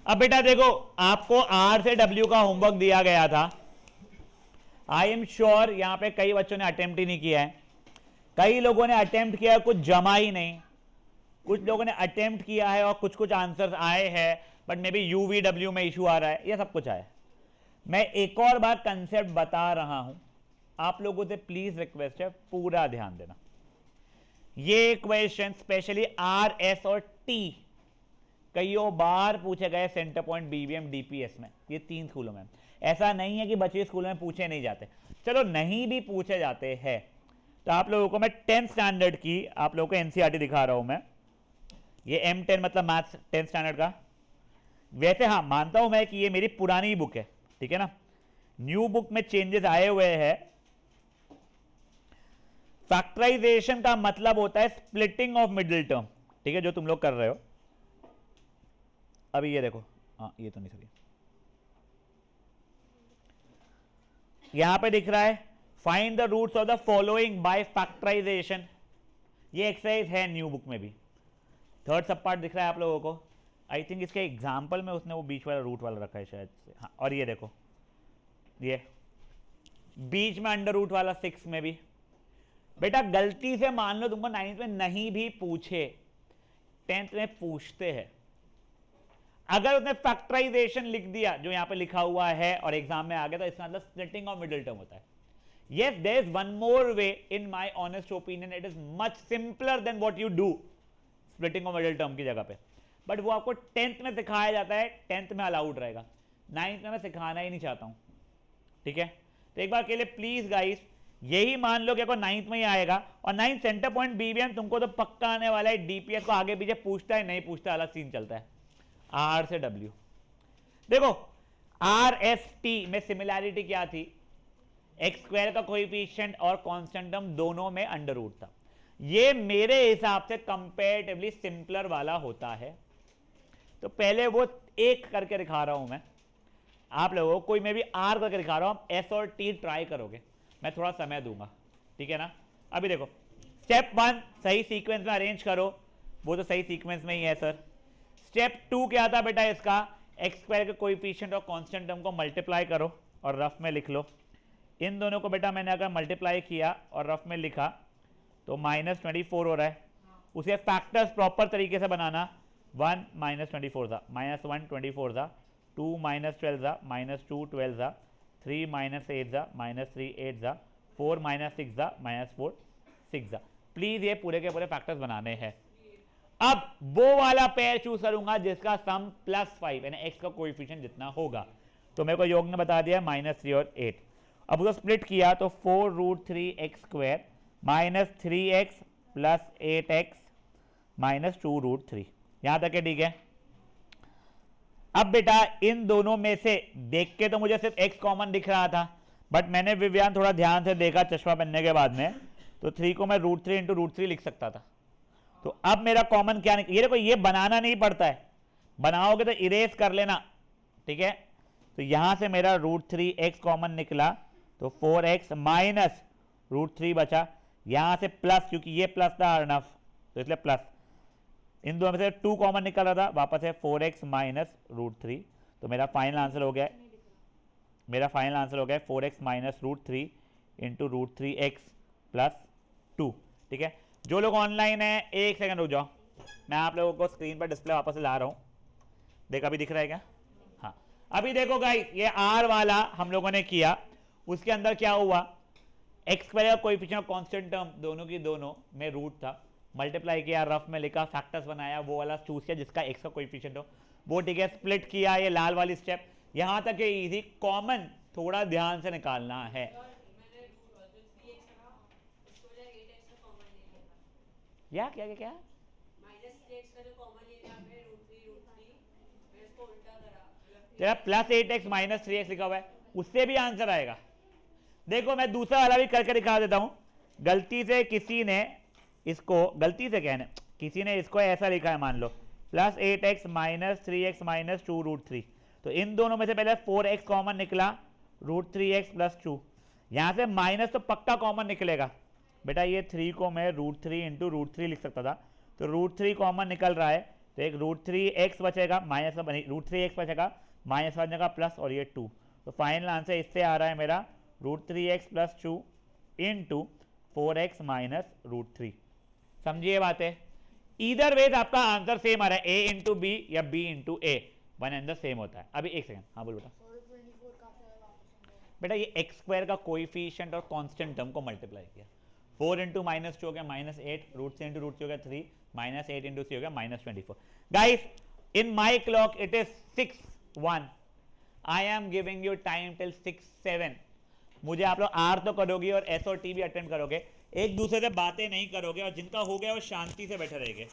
अब बेटा देखो, आपको आर से डब्ल्यू का होमवर्क दिया गया था। आई एम श्योर यहां पे कई बच्चों ने अटेम्प्ट ही नहीं किया है, कई लोगों ने अटेम्प्ट किया, कुछ जमा ही नहीं, कुछ लोगों ने अटेम्प्ट किया है और कुछ कुछ आंसर्स आए हैं, बट मे बी यूवीडब्ल्यू में इशू आ रहा है, ये सब कुछ आया। मैं एक और बार कंसेप्ट बता रहा हूं, आप लोगों से प्लीज रिक्वेस्ट है पूरा ध्यान देना। ये क्वेश्चन स्पेशली आर, एस और टी कईयों बार पूछे गए सेंटर पॉइंट, बीबीएम, डीपीएस में, ये 3 स्कूलों में। ऐसा नहीं है कि बच्चे स्कूलों में पूछे नहीं जाते, चलो नहीं भी पूछे जाते हैं तो आप लोगों को मैं 10th स्टैंडर्ड की आप लोगों को एनसीईआरटी दिखा रहा हूं मैं। ये M10 मतलब मैथ्स 10th स्टैंडर्ड का। वैसे हाँ मानता हूं मैं कि ये मेरी पुरानी बुक है, ठीक है ना, न्यू बुक में चेंजेस आए हुए हैं। फैक्टराइजेशन का मतलब होता है स्प्लिटिंग ऑफ मिडिल टर्म, ठीक है, जो तुम लोग कर रहे हो अभी। ये देखो, हाँ ये तो नहीं सही, यहां पे दिख रहा है find the roots of the following by factorisation. ये एक्सरसाइज है न्यू बुक में भी, 3rd सब पार्ट दिख रहा है आप लोगों को। आई थिंक इसके एग्जाम्पल में उसने वो बीच वाला रूट वाला रखा है शायद से, हाँ। और ये देखो, ये बीच में अंडर रूट वाला 6 में भी। बेटा गलती से मान लो तुमको 9th में नहीं भी पूछे, 10th में पूछते हैं, अगर उसने फैक्टराइजेशन लिख दिया जो यहां पे लिखा हुआ है और एग्जाम में आ गया, तो इसका मतलब स्प्लिटिंग ऑफ मिडिल टर्म होता है। Yes, there is one more way, in my honest opinion it is much simpler than what you do splitting of middle term की जगह पे, बट वो आपको 10th में सिखाया जाता है, 10th में अलाउड रहेगा, 9th में मैं सिखाना ही नहीं चाहता हूं, ठीक है। तो एक बार के लिए प्लीज गाइस यही मान लो कि आपको 9th में ही आएगा, और 9th सेंटर पॉइंट बीबीएम तुमको तो पक्का आने वाला है। डीपीएस को आगे पीछे पूछता है नहीं पूछता अलग सीन चलता है। आर से डब्ल्यू देखो, आर एस टी में सिमिलैरिटी क्या थी, एक्स स्क्वायर का कोएफिशिएंट और कांस्टेंट टर्म दोनों में अंडर रूट था। ये मेरे हिसाब से कंपैरेटिवली सिंपलर वाला होता है, तो पहले वो एक करके दिखा रहा हूं मैं आप लोगों को, कोई मैं भी आर करके दिखा रहा हूं, एस और टी ट्राई करोगे, मैं थोड़ा समय दूंगा, ठीक है ना। अभी देखो स्टेप 1 सही सीक्वेंस में अरेंज करो, वो तो सही सीक्वेंस में ही है सर। स्टेप 2 क्या था बेटा, इसका एक्स स्क्वायर के कोएफिशिएंट और कांस्टेंट टर्म को मल्टीप्लाई करो और रफ में लिख लो। इन दोनों को बेटा मैंने अगर मल्टीप्लाई किया और रफ में लिखा तो -24 हो रहा है। उसे फैक्टर्स प्रॉपर तरीके से बनाना, 1 -24 था, -1 24 था, 2 -12 था, -2 12 था, 3 -8 था, -3 8 था, 4 -6 था, -4 6 था। प्लीज ये पूरे के पूरे फैक्टर्स बनाने हैं। अब वो वाला पेयर चूज करूंगा जिसका सम +5 यानी एक्स का कोएफिशिएंट जितना होगा, तो मेरे को योग ने बता दिया -3 और 8। अब उसको स्प्लिट किया तो 4√3x² -3x + 8x -2√3, यहां तक है, ठीक है। अब बेटा इन दोनों में से देख के तो मुझे सिर्फ x कॉमन दिख रहा था, बट मैंने विव्यान थोड़ा ध्यान से देखा चश्मा पहनने के बाद में, तो 3 को मैं √3 × √3 लिख सकता था। तो अब मेरा कॉमन क्या निकला, ये देखो ये बनाना नहीं पड़ता है, बनाओगे तो इरेज कर लेना, ठीक है। तो यहां से मेरा √3x कॉमन निकला, तो 4x -√3 बचा, यहां से प्लस, क्योंकि ये प्लस था अर्नफ तो इसलिए प्लस, इन दोनों में से 2 कॉमन निकल रहा था, वापस है 4x -√3, तो मेरा फाइनल आंसर हो गया, 4x -√3 × √3x + 2, ठीक है। जो लोग ऑनलाइन है एक सेकंड रुक जाओ, मैं आप लोगों को स्क्रीन पर डिस्प्ले वापस ला रहा हूं, देखो अभी दिख रहा है क्या, हाँ। अभी देखो गाइस ये आर वाला हम लोगों ने किया, उसके अंदर क्या हुआ, एक्स स्क्वायर का कोएफिशिएंट और कांस्टेंट टर्म दोनों की दोनों में रूट था, मल्टीप्लाई किया, रफ में लिखा, फैक्टर्स बनाया, वो वाला चूज किया जिसका एक्स का कोएफिशिएंट हो वो, ठीक है। स्प्लिट किया, ये लाल वाली स्टेप, यहां तक है इजी, कॉमन थोड़ा ध्यान से निकालना है। क्या क्या क्या क्या तेरा +8x -3x लिखा हुआ है, उससे भी आंसर आएगा। देखो मैं दूसरा वाला भी करके दिखा देता हूं। गलती से किसी ने इसको, गलती से कहने किसी ने इसको ऐसा लिखा है, मान लो +8x -3x -2√3, तो इन दोनों में से पहले 4x कॉमन निकला, √3x + 2, यहां से माइनस तो पक्का कॉमन निकलेगा बेटा, ये 3 को मैं √3 × √3 लिख सकता था, तो √3 कॉमन निकल रहा है, तो एक √3x बचेगा, माइनस का √3x बचेगा, माइनस का बचेगा प्लस, और ये 2। तो फाइनल आंसर इससे आ रहा है मेरा √3x + 2 इंटू 4x माइनस √3। समझिए बात है। ईदर वेज आपका आंसर सेम आ रहा है, a इंटू बी या b into A, one and the same होता है। अभी एक सेकंड, हाँ बोल बेटा। बेटा ये x² का कोएफिशिएंट और कांस्टेंट टर्म को मल्टीप्लाई किया, 4 इंटू -2 हो गया -8, √3 इंटू √3 हो गया 3, -8 इंटू 3 हो गया -24। Guys in my clock it is 6:01। I am giving you time till 6:07। मुझे आप लोग आर तो करोगे और एस और टी भी अटेंड करोगे, एक दूसरे से बातें नहीं करोगे, और जिनका हो गया वो शांति से बैठे रहेंगे।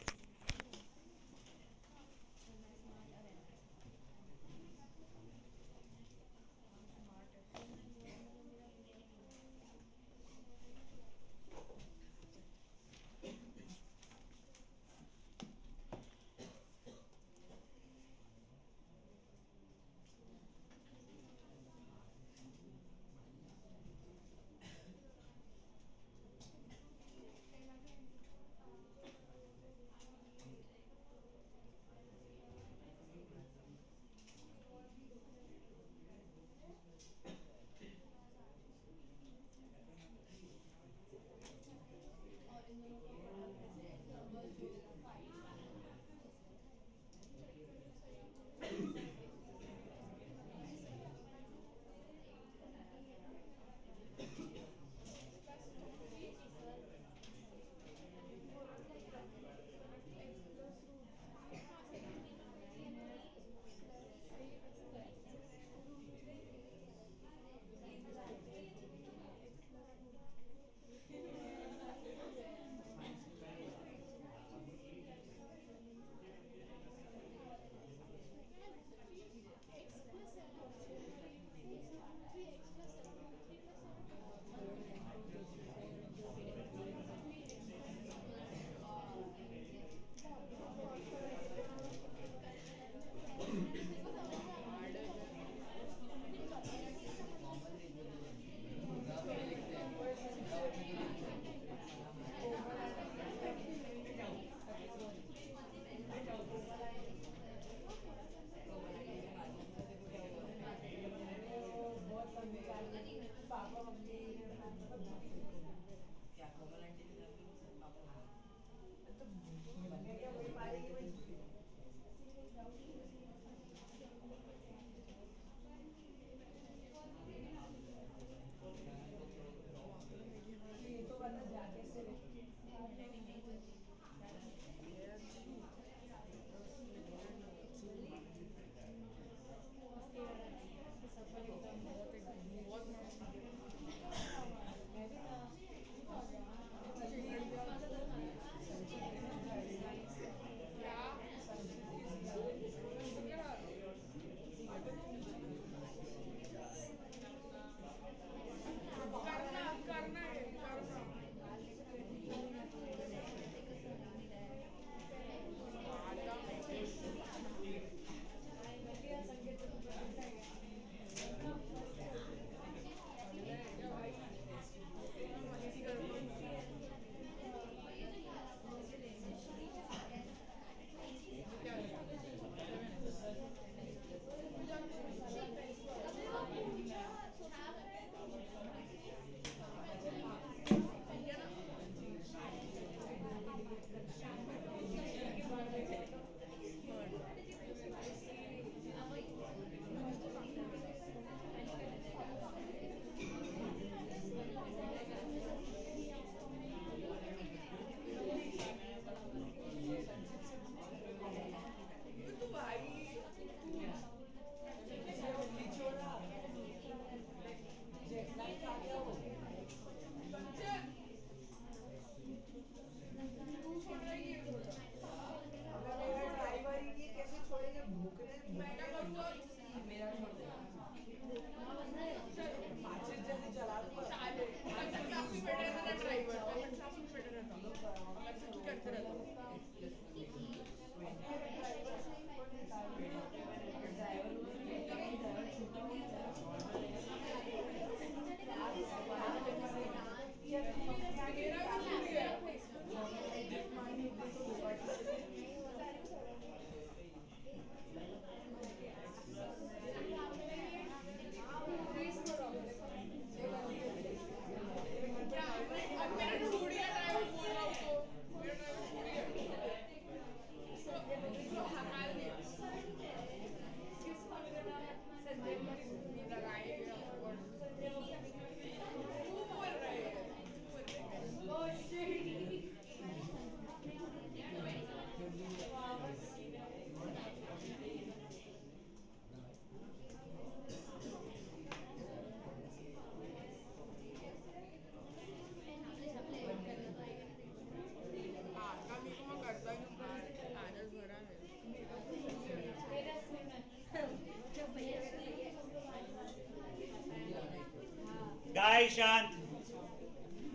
गाइस शांत,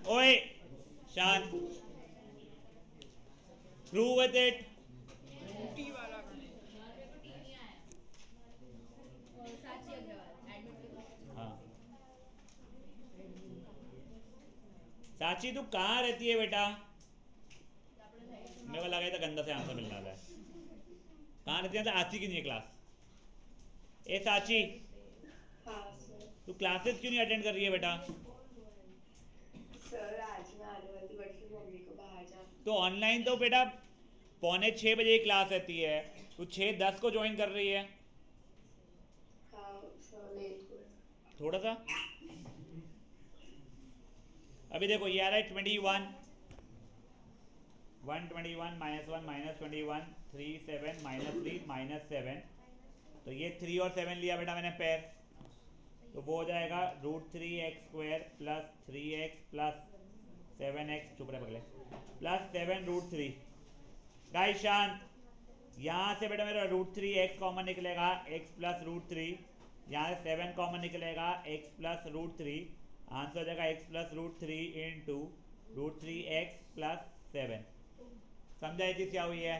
ओए शांत, थ्रू विद इट। टी वाला हाँ साची तू कहाँ रहती है बेटा? मेरे को लगा था गंदा से आंसर मिलने वाला है। कहाँ रहती है? तो आती की नहीं है क्लास। ए साची, हाँ सर। तू क्लासेस क्यों नहीं अटेंड कर रही है बेटा? सर आज मैं आने वाली बट फिर मम्मी को बाहर जाना। तो ऑनलाइन तो बेटा 5:45 की क्लास रहती है, तू 6:10 को ज्वाइन कर रही है। हाँ सर लेट हुआ। थोड़ा सा अभी देखो ये आ रहा है 21, 121 -1 -21 3 7 -3 -7, तो ये 3 और 7 लिया बेटा मैंने पेयर, तो वो हो जाएगा √3x² plus 3x plus 7x, चुप रहे पगले, प्लस 7√3। गाइस शांत, यहाँ से बेटा मेरा √3x कॉमन निकलेगा, x प्लस √3, यहाँ से 7 कॉमन निकलेगा, x प्लस √3, आंसर हो जाएगा x plus √3 into √3x plus 7। समझा ये चीज़ क्या हुई है?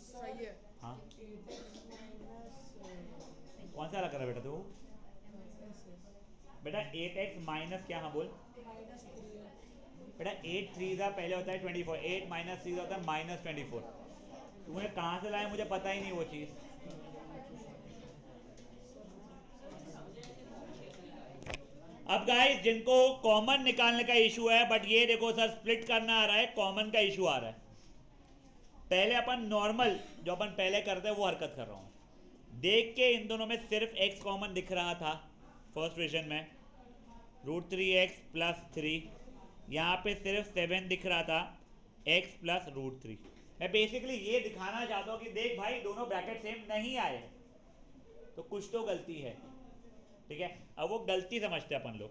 सही है। हाँ कौन सा लग रहा है बेटा तू? बेटा 8x माइनस क्या? हाँ बोल बेटा। 8 3 पहले होता है 24, 8 माइनस 3 होता है -24। तुम्हें कहाँ से लाया मुझे पता ही नहीं वो चीज़। अब गाइस जिनको कॉमन निकालने का इशू है, बट ये देखो सर स्प्लिट करना आ रहा है, कॉमन का इशू आ रहा है। पहले अपन नॉर्मल जो अपन पहले करते हैं वो हरकत कर रहा हूँ। देख के इन दोनों में सिर्फ x कॉमन दिख रहा था फर्स्ट डिवीजन में, √3x प्लस 3, यहाँ पे सिर्फ 7 दिख रहा था, x प्लस √3। मैं बेसिकली ये दिखाना चाहता हूँ कि देख भाई दोनों ब्रैकेट सेम नहीं आए, तो कुछ तो गलती है, ठीक है। अब वो गलती समझते हैं अपन लोग।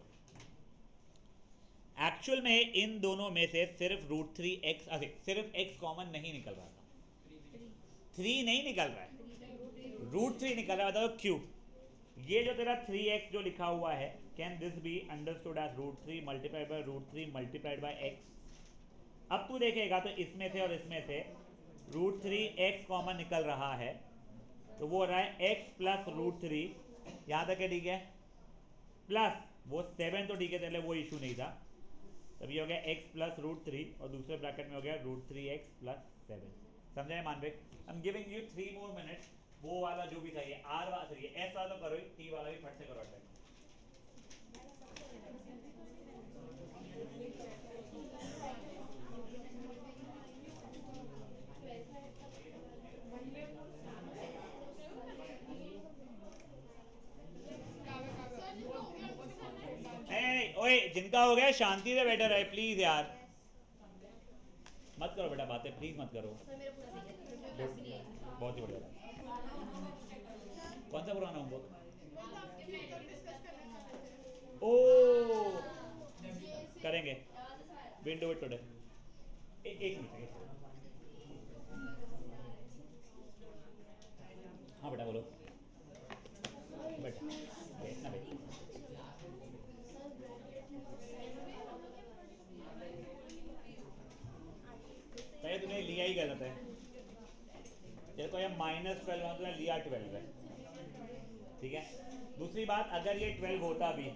एक्चुअल में इन दोनों में से सिर्फ √3x, सिर्फ x कॉमन नहीं निकल रहा था, 3 नहीं निकल रहा है, √3 निकल रहा है। बताओ क्यों? ये जो तेरा 3x जो लिखा हुआ है, can this be understood as √3 multiplied by √3 multiplied by x। अब तू देखेगा तो इसमें से और इसमें से √3x कॉमन निकल रहा है, तो वो हो रहा है x प्लस √3, यहाँ तक है, ठीक है, प्लस वो 7 तो ठीक है, चले वो इशू नहीं था, तब ये हो गया x प्लस √3 और दूसरे ब्रैकेट में हो गया √3x प्लस 7। समझाए मानविक? I am giving you 3 more minutes। वो वाला जो भी था, ये R वाला सही है, S वाला तो करो ही, T वाला भी फट से करो अटैक। नहीं, ओए जिनका हो गया शांति से बैठे रहे प्लीज यार, मत करो बेटा बातें, प्लीज मत करो। बहुत ही बढ़िया। कौन सा पुराना होमवर्क? ओ करेंगे, विल डू इट टुडे। एक मिनट। हाँ बेटा बोलो बेटा, बैठना बेटा। पहले तूने लिया ही गलत है, तेरे को ये -12 तूने लिया 12 है, ठीक है। दूसरी बात, अगर ये 12 होता भी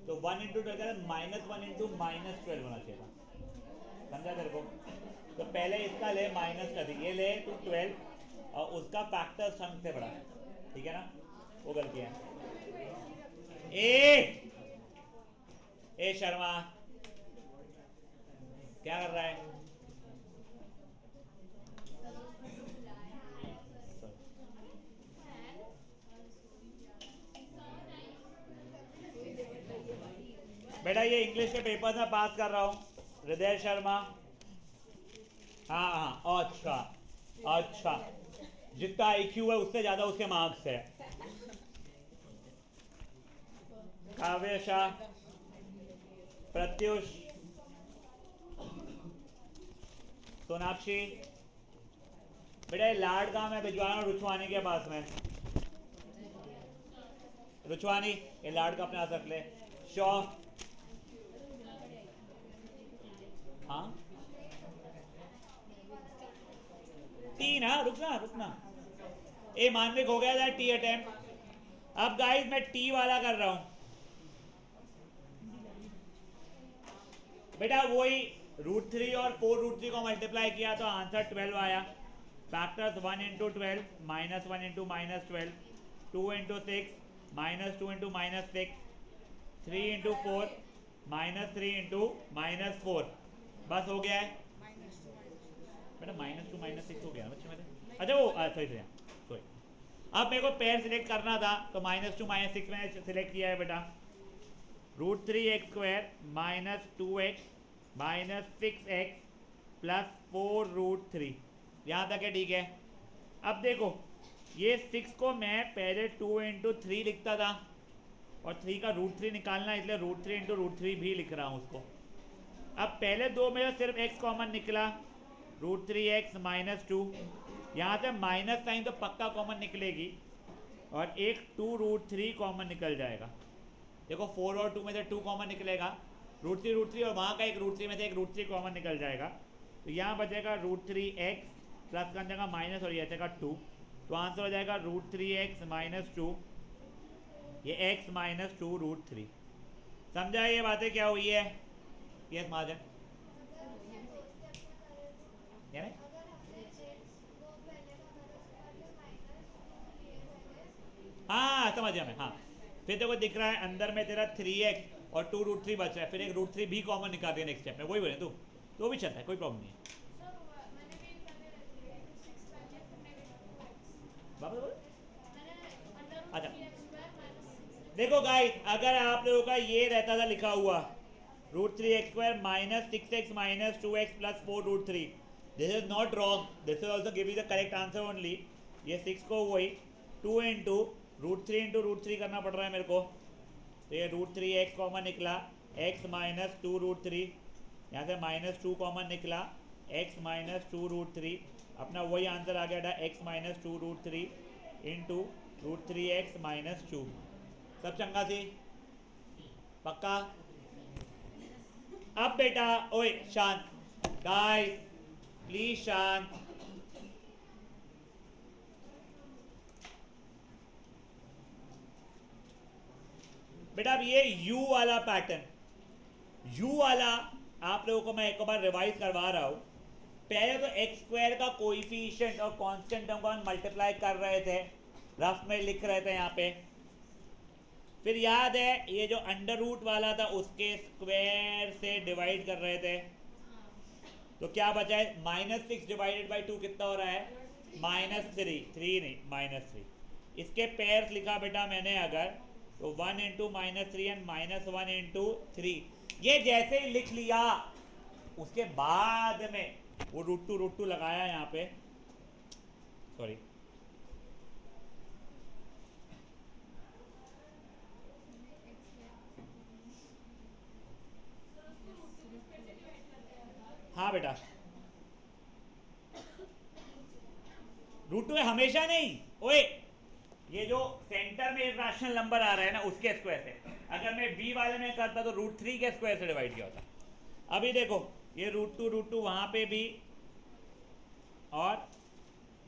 तो 1 इंटू 12 -1 इंटू -12 होना चाहिए था, समझा तेरे को? तो पहले इसका ले माइनस कर दी, ये ले तू 12 और उसका फैक्टर सम से बड़ा, ठीक है ना? वो गलती है। ए शर्मा क्या कर रहा है? बेटा ये इंग्लिश के पेपर में पास कर रहा हूँ, हृदय शर्मा। हाँ हाँ अच्छा अच्छा, जितना IQ है उससे ज्यादा उसके मार्क्स है। काव्य शाह, प्रत्युष, सोनाक्षी। बेटा ये लाड कहाँ में भिजवाना? रुचवानी के पास में। रुचवानी ये लाड का अपने हाथ रख ले। शॉ हाँ टी ना, रुकना रुकना, ए मानविक हो गया था टी अटेम्प्ट। अब गाइस मैं टी वाला कर रहा हूं बेटा, वही √3 और 4√3 को मल्टीप्लाई किया तो आंसर 12 आया। Factors 1 into 12 -1 into -12, 2 into 6 -2 into -6, 3 into 4 -3 into -4, बस हो गया है बेटा। -2 -6 हो गया ना बच्चे मेरे। अच्छा वो सही सॉरी, अब मेरे को पेयर सिलेक्ट करना था तो -2 -6 मैंने सिलेक्ट किया है बेटा। √3x² -2x -6x प्लस 4√3, यहाँ तक है ठीक है। अब देखो ये 6 को मैं पहले 2 इंटू 3 लिखता था और 3 का √3 निकालना, इसलिए √3 इंटू √3 भी लिख रहा हूँ उसको। अब पहले दो में सिर्फ x कॉमन निकला, √3x -2, यहाँ से माइनस साइन तो पक्का कॉमन निकलेगी और एक 2√3 कॉमन निकल जाएगा। देखो 4 और 2 में से 2 कॉमन निकलेगा, √3 और वहाँ का एक √3 में से एक √3 कॉमन निकल जाएगा, तो यहाँ बचेगा √3x प्लस का जगह माइनस और ये बचेगा 2, तो आंसर हो जाएगा √3x -2, ये x -2√3। समझा ये बातें क्या हुई है? यस महाजन, हाँ समझ गया मैं। हाँ फिर देखो दिख रहा है अंदर में तेरा 3x और 2√3 बच रहा है, फिर एक √3 भी कॉमन निकाल दिया नेक्स्ट स्टेप में, वही बोले तू तो भी चलता है, कोई प्रॉब्लम नहीं है। वापस बोलो। अच्छा देखो गाइस, अगर आप लोगों का ये रहता था लिखा हुआ √3x² -6x -2x plus 4√3, this is not wrong, this is also give you the correct answer only. ये 6 को वही 2 इंटू √3 इंटू √3 करना पड़ रहा है मेरे को, तो ये √3x कॉमन निकला, x -2√3, यहाँ से -2 कॉमन निकला, x -2√3, अपना वही आंसर आ गया था x -2√3 इंटू √3x -2। सब चंगा थी पक्का? अब बेटा ओए शांत गाइस, प्लीज शांत। बेटा अब ये u वाला पैटर्न, u वाला आप लोगों को मैं एक बार रिवाइज करवा रहा हूं। पहले तो x² का कोएफिशिएंट और कांस्टेंट टर्म को मल्टीप्लाई कर रहे थे, रफ में लिख रहे थे यहाँ पे। फिर याद है ये जो अंडर रूट वाला था उसके स्क्वायर से डिवाइड कर रहे थे, तो क्या बचा है -6 डिवाइडेड बाई 2 कितना हो रहा है -3 नहीं -3। इसके पेयर्स लिखा बेटा मैंने अगर, तो 1 इंटू -3 एंड -1 इंटू 3, ये जैसे ही लिख लिया उसके बाद में वो √2 लगाया यहाँ पे, सॉरी हाँ बेटा √2 है हमेशा नहीं ओए, ये जो सेंटर में इरेशनल नंबर आ रहा है ना उसके स्क्वायर से, अगर मैं b वाले में करता तो √3 के स्क्वायर से डिवाइड किया होता। अभी देखो ये √2 वहां पे भी और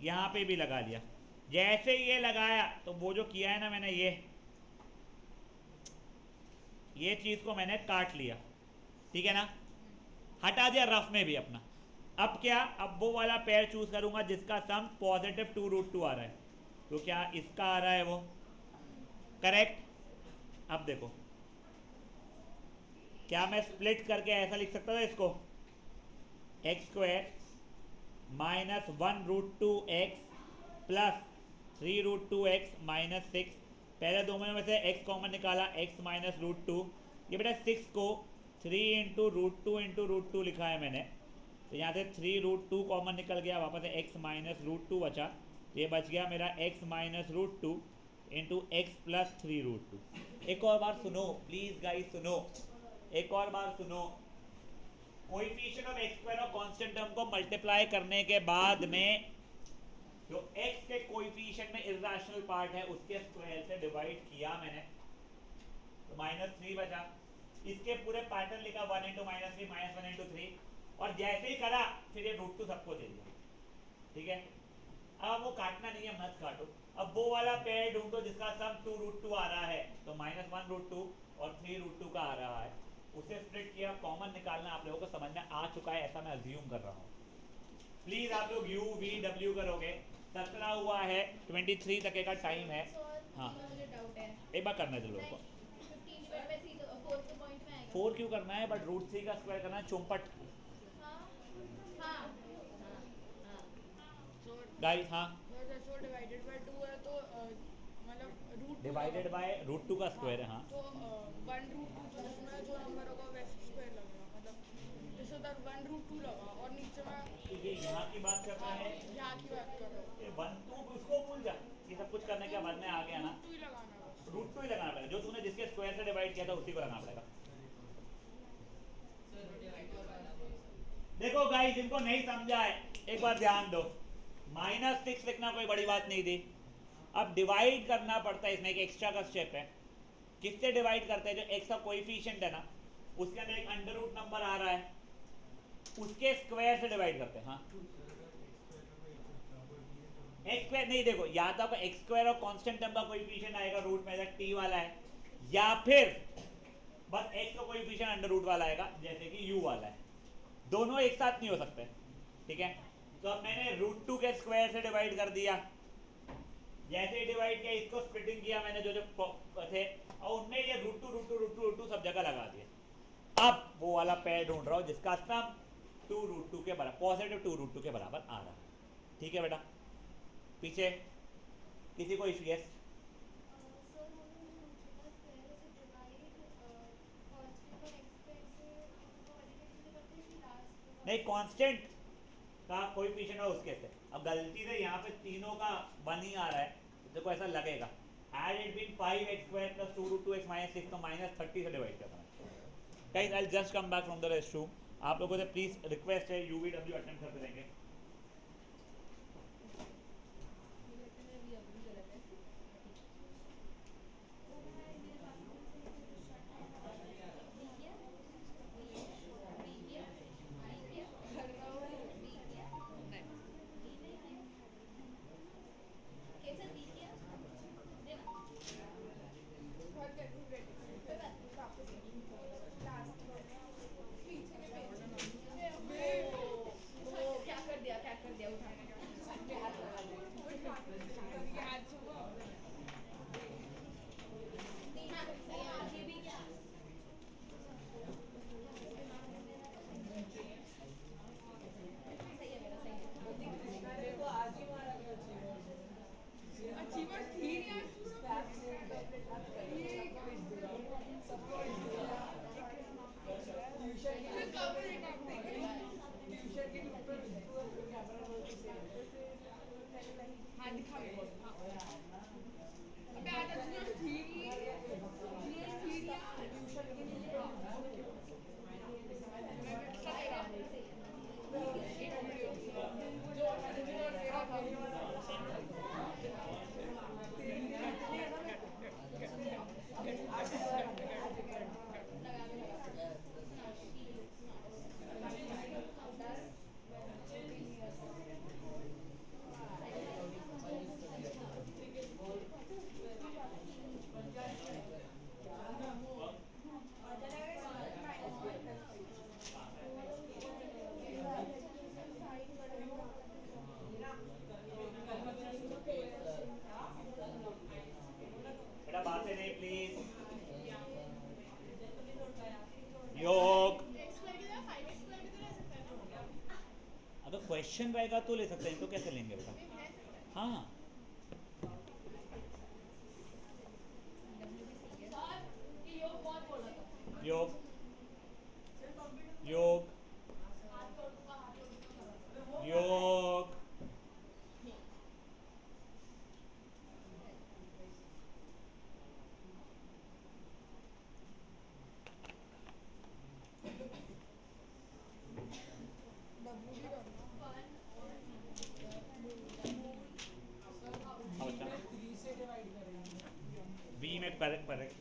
यहाँ पे भी लगा दिया, जैसे ये लगाया तो वो जो किया है ना मैंने ये चीज को मैंने काट लिया, ठीक है ना, हटा दिया रफ में भी अपना। अब क्या, अब वो वाला पेयर चूज करूंगा जिसका सम पॉजिटिव 2√2 आ रहा है, तो क्या इसका आ रहा है वो करेक्ट। अब देखो क्या मैं स्प्लिट करके ऐसा लिख सकता था इसको, x² -1√2x प्लस 3√2x -6, पहले दो में से x कॉमन निकाला, x -√2, ये बेटा 6 को 3 इंटू √2 लिखा है मैंने, तो यहाँ से 3√2 कॉमन निकल गया, वापस से x -√2 बचा, ये बच गया मेरा x -√2 इंटू x प्लस 3√2। एक और बार सुनो प्लीज गाइस, सुनो एक और बार सुनो, कोएफिशिएंट ऑफ x² और कांस्टेंट टर्म को मल्टीप्लाई करने के बाद में जो x के कोएफिशिएंट में इरेशनल पार्ट है उसके स्क्वायर से डिवाइड किया मैंने, तो -3 बचा। इसके पूरे पैटर्न लिखा 1 इंटू -3 -1 इंटू 3, और जैसे ही करा फिर ये रूट टू सबको दे दिया, ठीक है। अब वो काटना नहीं है, मत काटो। अब वो वाला पेयर ढूंढो जिसका सम 2 रूट 2 आ रहा है, तो -1 रूट 2 और 3 रूट 2 का आ रहा है, उसे स्प्लिट किया, कॉमन निकालना आप लोगों को समझ में आ चुका है ऐसा मैं अज्यूम कर रहा हूँ। प्लीज आप लोग यू वी डब्ल्यू करोगे, 17 हुआ है, 23 तक का टाइम है। हाँ मुझे डाउट है, एक बार करना है लोगों को। 15 डिवाइड बाय 3 तो 4 के पॉइंट में आएगा। 4 क्यों करना है, बट रूट 3 का स्क्वायर करना है, चौपट। हाँ हाँ गाइस हाँ, सो डिवाइडेड बाय 2 है तो मतलब रूट डिवाइडेड बाय रूट 2 का स्क्वायर है। हाँ तो 1 रूट 2 जो इसमें जो नंबर होगा वैसे स्क्वायर लगेगा, मतलब जैसे उधर 1 रूट 2 लगा और नीचे में ये यहाँ की बात कर रहा है, यहाँ की बात कर रहा हूँ। ये 1 2 उसको भूल जा, ये सब कुछ करने के बाद में आ गया ना, रूट 2 ही लगाना है बस। रूट 2 ही लगाना पड़ेगा, जो तूने जिसके स्क्वायर से डिवाइड किया था उसी को लगाना पड़ेगा। देखो गाइस, जिनको नहीं समझा है एक बार ध्यान दो, -6 लिखना कोई बड़ी बात नहीं थी। अब डिवाइड करना पड़ता है, इसमें एक एक्स्ट्रा का स्टेप है। किससे डिवाइड करते हैं, जो एक्स का कोएफिशिएंट है ना, उसके अंदर एक अंडर रूट नंबर आ रहा है, उसके स्क्वायर से डिवाइड करते हैं। हाँ एक्स स्क्वायर नहीं, देखो या तो आपका एक्स स्क्वायर और कांस्टेंट टर्म का कोएफिशिएंट आएगा रूट में, जैसे टी वाला है, या फिर बस एक्स का कोएफिशिएंट अंडर रूट वाला आएगा जैसे कि यू वाला है। दोनों एक साथ नहीं हो सकते, ठीक है। तो अब मैंने रूट 2 के स्क्वायर से डिवाइड कर दिया, जैसे ही डिवाइड किया इसको स्प्लिटिंग किया मैंने जो जो थे, और उनमें ये रूट टू सब जगह लगा दिया। अब वो वाला पेयर ढूंढ रहा हूँ जिसका सम 2 रूट 2 के बराबर, पॉजिटिव 2 रूट 2 के बराबर आ रहा है, ठीक है बेटा। पीछे किसी को इशू? यस नहीं, कांस्टेंट का कोएफिशिएंट है उसके से। अब गलती से यहाँ पे तीनों का 1 ही आ रहा है, तो देखो ऐसा लगेगा। Had it been 5x² + 2 root 2x - 6 तो -30 से डिवाइड करना है। Guys I just come back from the restroom, आप लोगों से प्लीज रिक्वेस्ट है यूवीडब्ल्यू अटेम्प्ट करते रहेंगे। अच्छी बात थी यार, हाँ दिखा मेरे को। अबे आज अच्छी थी बेटा बात से नहीं प्लीज। योग अगर क्वेश्चन रहेगा तो ले सकते हैं, तो कैसे लेंगे बेटा? हाँ योग योग योग बी में करेक्ट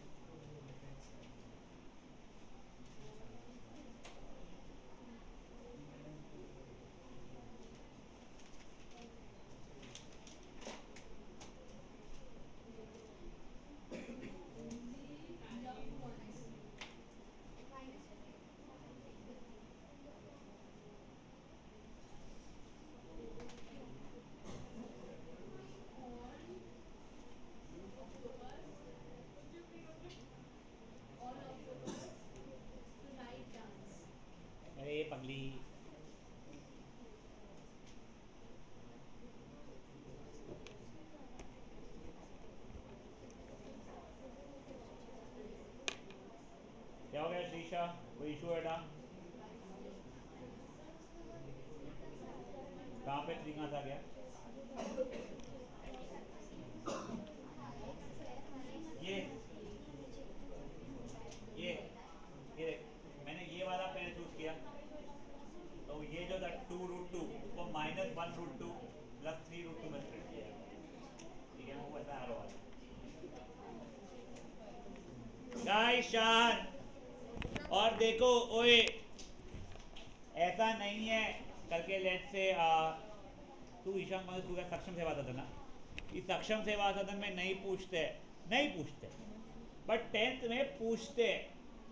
बेटा, कोई इशू है बेटा? कहाँ पे 3 कहाँ से आ गया? ये देख, मैंने ये वाला पेयर चूज किया, तो ये जो था 2√2 उसको -1√2 प्लस 3√2 में स्प्लिट किया, ठीक है? वो ऐसा एरो वाला गाइस शान। और देखो ओए, ऐसा नहीं है करके लेट से तू ईशान मतलब तू क्या सक्षम सेवा सदन ना, इस सक्षम सेवा सदन में नहीं पूछते बट 10th में पूछते।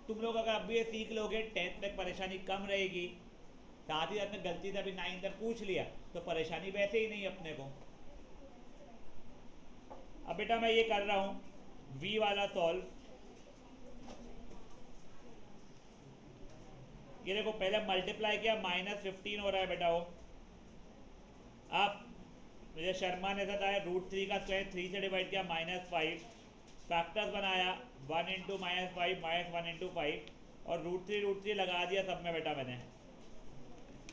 तुम लोग अगर अब ये सीख लोगे 10th तक परेशानी कम रहेगी, साथ ही साथ में गलती से अभी 9th तक पूछ लिया तो परेशानी वैसे ही नहीं अपने को। अब बेटा मैं ये कर रहा हूँ v वाला सॉल्व। ये देखो पहले मल्टीप्लाई किया -15 हो रहा है बेटा वो। अब मुझे शर्मा ने बताया √3 का स्क्वायर 3 से डिवाइड किया -5, फैक्टर्स बनाया 1 × -5 -1 × 5 और √3 लगा दिया सब में बेटा मैंने।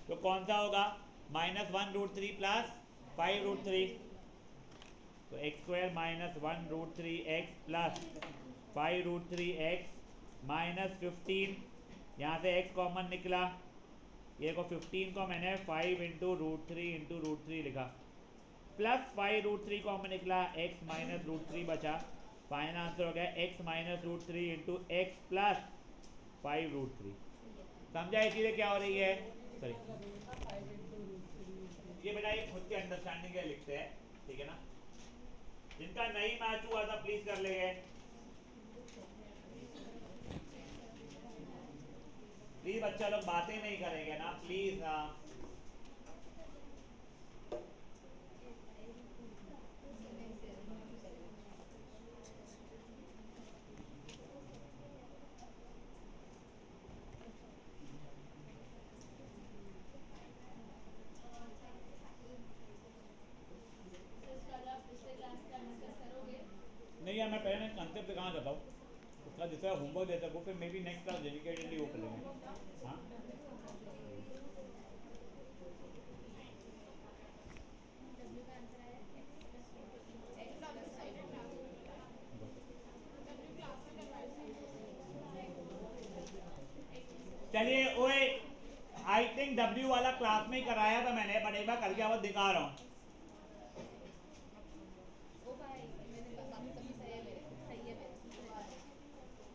तो कौन सा होगा? -1√3 प्लस 5√3, तो x² -1√3x प्लस 5√3x -15, यहाँ से x कॉमन निकला, ये को 15 को मैंने 5 × √3 लिखा, प्लस 5√3 कॉमन निकला, x -√3 बचा, फाइनल आंसर हो गया x -√3 × x प्लस 5√3। समझा इसीलिए क्या हो रही है? सॉरी ये बेटा ये खुद के अंडरस्टैंडिंग के लिखते हैं, ठीक है ना? जिनका नहीं मैच हुआ था प्लीज कर लेंगे, प्लीज बच्चा लोग बातें नहीं करेंगे ना प्लीज। नहीं यार मैं पहले कंसेप्ट कहाँ जाता हूँ, उसका जिसका होमवर्क देता हूँ फिर may be next class dedicatedly वो करेंगे। हाँ चलिए ओए, आई थिंक W वाला क्लास में ही कराया था मैंने, बट एक बार करके आवाज दिखा रहा हूँ।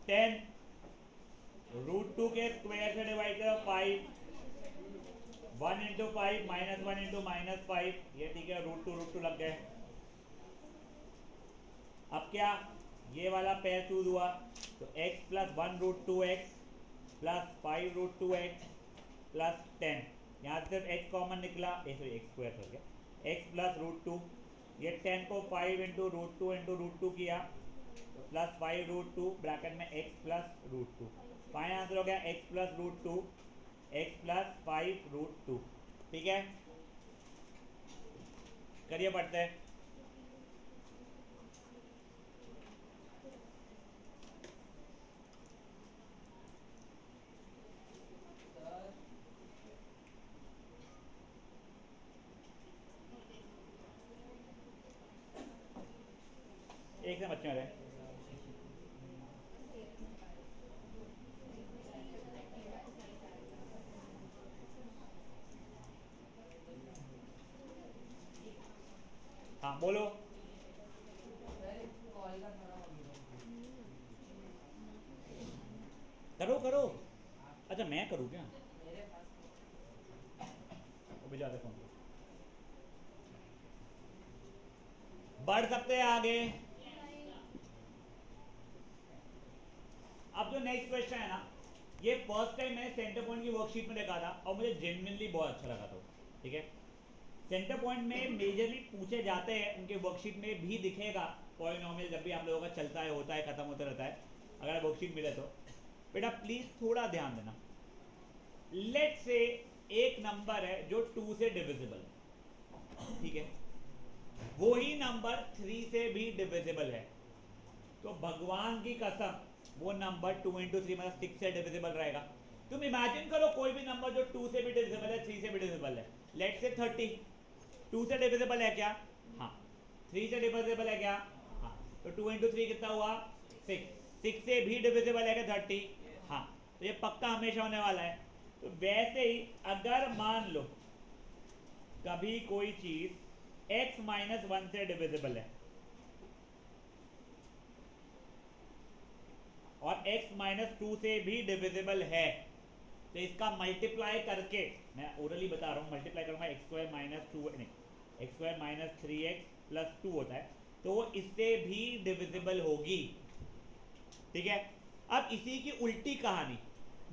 10 √2 के स्क्वायर से डिवाइड करो 5, 1 × 5 -1 × -5, ये ठीक है, √2 लग गए। अब क्या ये वाला पेयर चूज हुआ, तो x plus 1√2x plus 5√2x plus 10, यहाँ सिर्फ x कॉमन निकला, सॉरी x स्क्वायर हो गया, x प्लस √2, ये 10 को 5 × √2 किया तो प्लस 5√2 ब्रैकेट में x प्लस √2, फाइनल आंसर हो गया x प्लस √2 x प्लस 5√2। ठीक है, करिए पढ़ते हैं। एक से बच्चे रहे हाँ बोलो। करो करो, अच्छा मैं करूँ क्या? वो भी ज़्यादा फोन बढ़ सकते हैं आगे। अब जो नेक्स्ट क्वेश्चन है ना, ये फर्स्ट टाइम मैंने सेंटर पॉइंट की वर्कशीट में देखा था और मुझे जेन्युइनली बहुत अच्छा लगा था। ठीक है, सेंटर पॉइंट में मेजरली पूछे जाते हैं, उनके वर्कशीट में भी दिखेगा पॉलिनोमियल जब भी आप लोगों का चलता है, होता है, खत्म होता रहता है। अगर वर्कशीट मिले तो बेटा प्लीज थोड़ा ध्यान देना। लेट से एक नंबर है जो 2 से डिविजिबल है, ठीक है, वही नंबर 3 से भी डिविजिबल है, तो भगवान की कसम वो नंबर 2 इंटू थ्री मतलब 6 से डिविजिबल रहेगा। तुम इमेजिन करो कोई भी नंबर जो 2 से भी डिविजिबल है, 3 से भी डिविजिबल है। लेट से 30 2 से डिविजिबल है क्या? हाँ। 3 से डिविजिबल है क्या? हाँ। तो 2 इंटू थ्री कितना हुआ? 6। 6 से भी डिविजिबल है क्या 30? हाँ। तो ये पक्का हमेशा होने वाला है। तो वैसे ही अगर मान लो कभी कोई चीज x माइनस 1 से डिविजिबल है और x माइनस 2 से भी डिविजिबल है, तो इसका मल्टीप्लाई करके, मैं ओरली बता रहा हूँ, मल्टीप्लाई करूंगा एक्स स्क्वायर माइनस टू, नहीं x square minus 3x plus 2 होता है, तो वो इससे भी डिविजिबल होगी। ठीक है। अब इसी की उल्टी कहानी,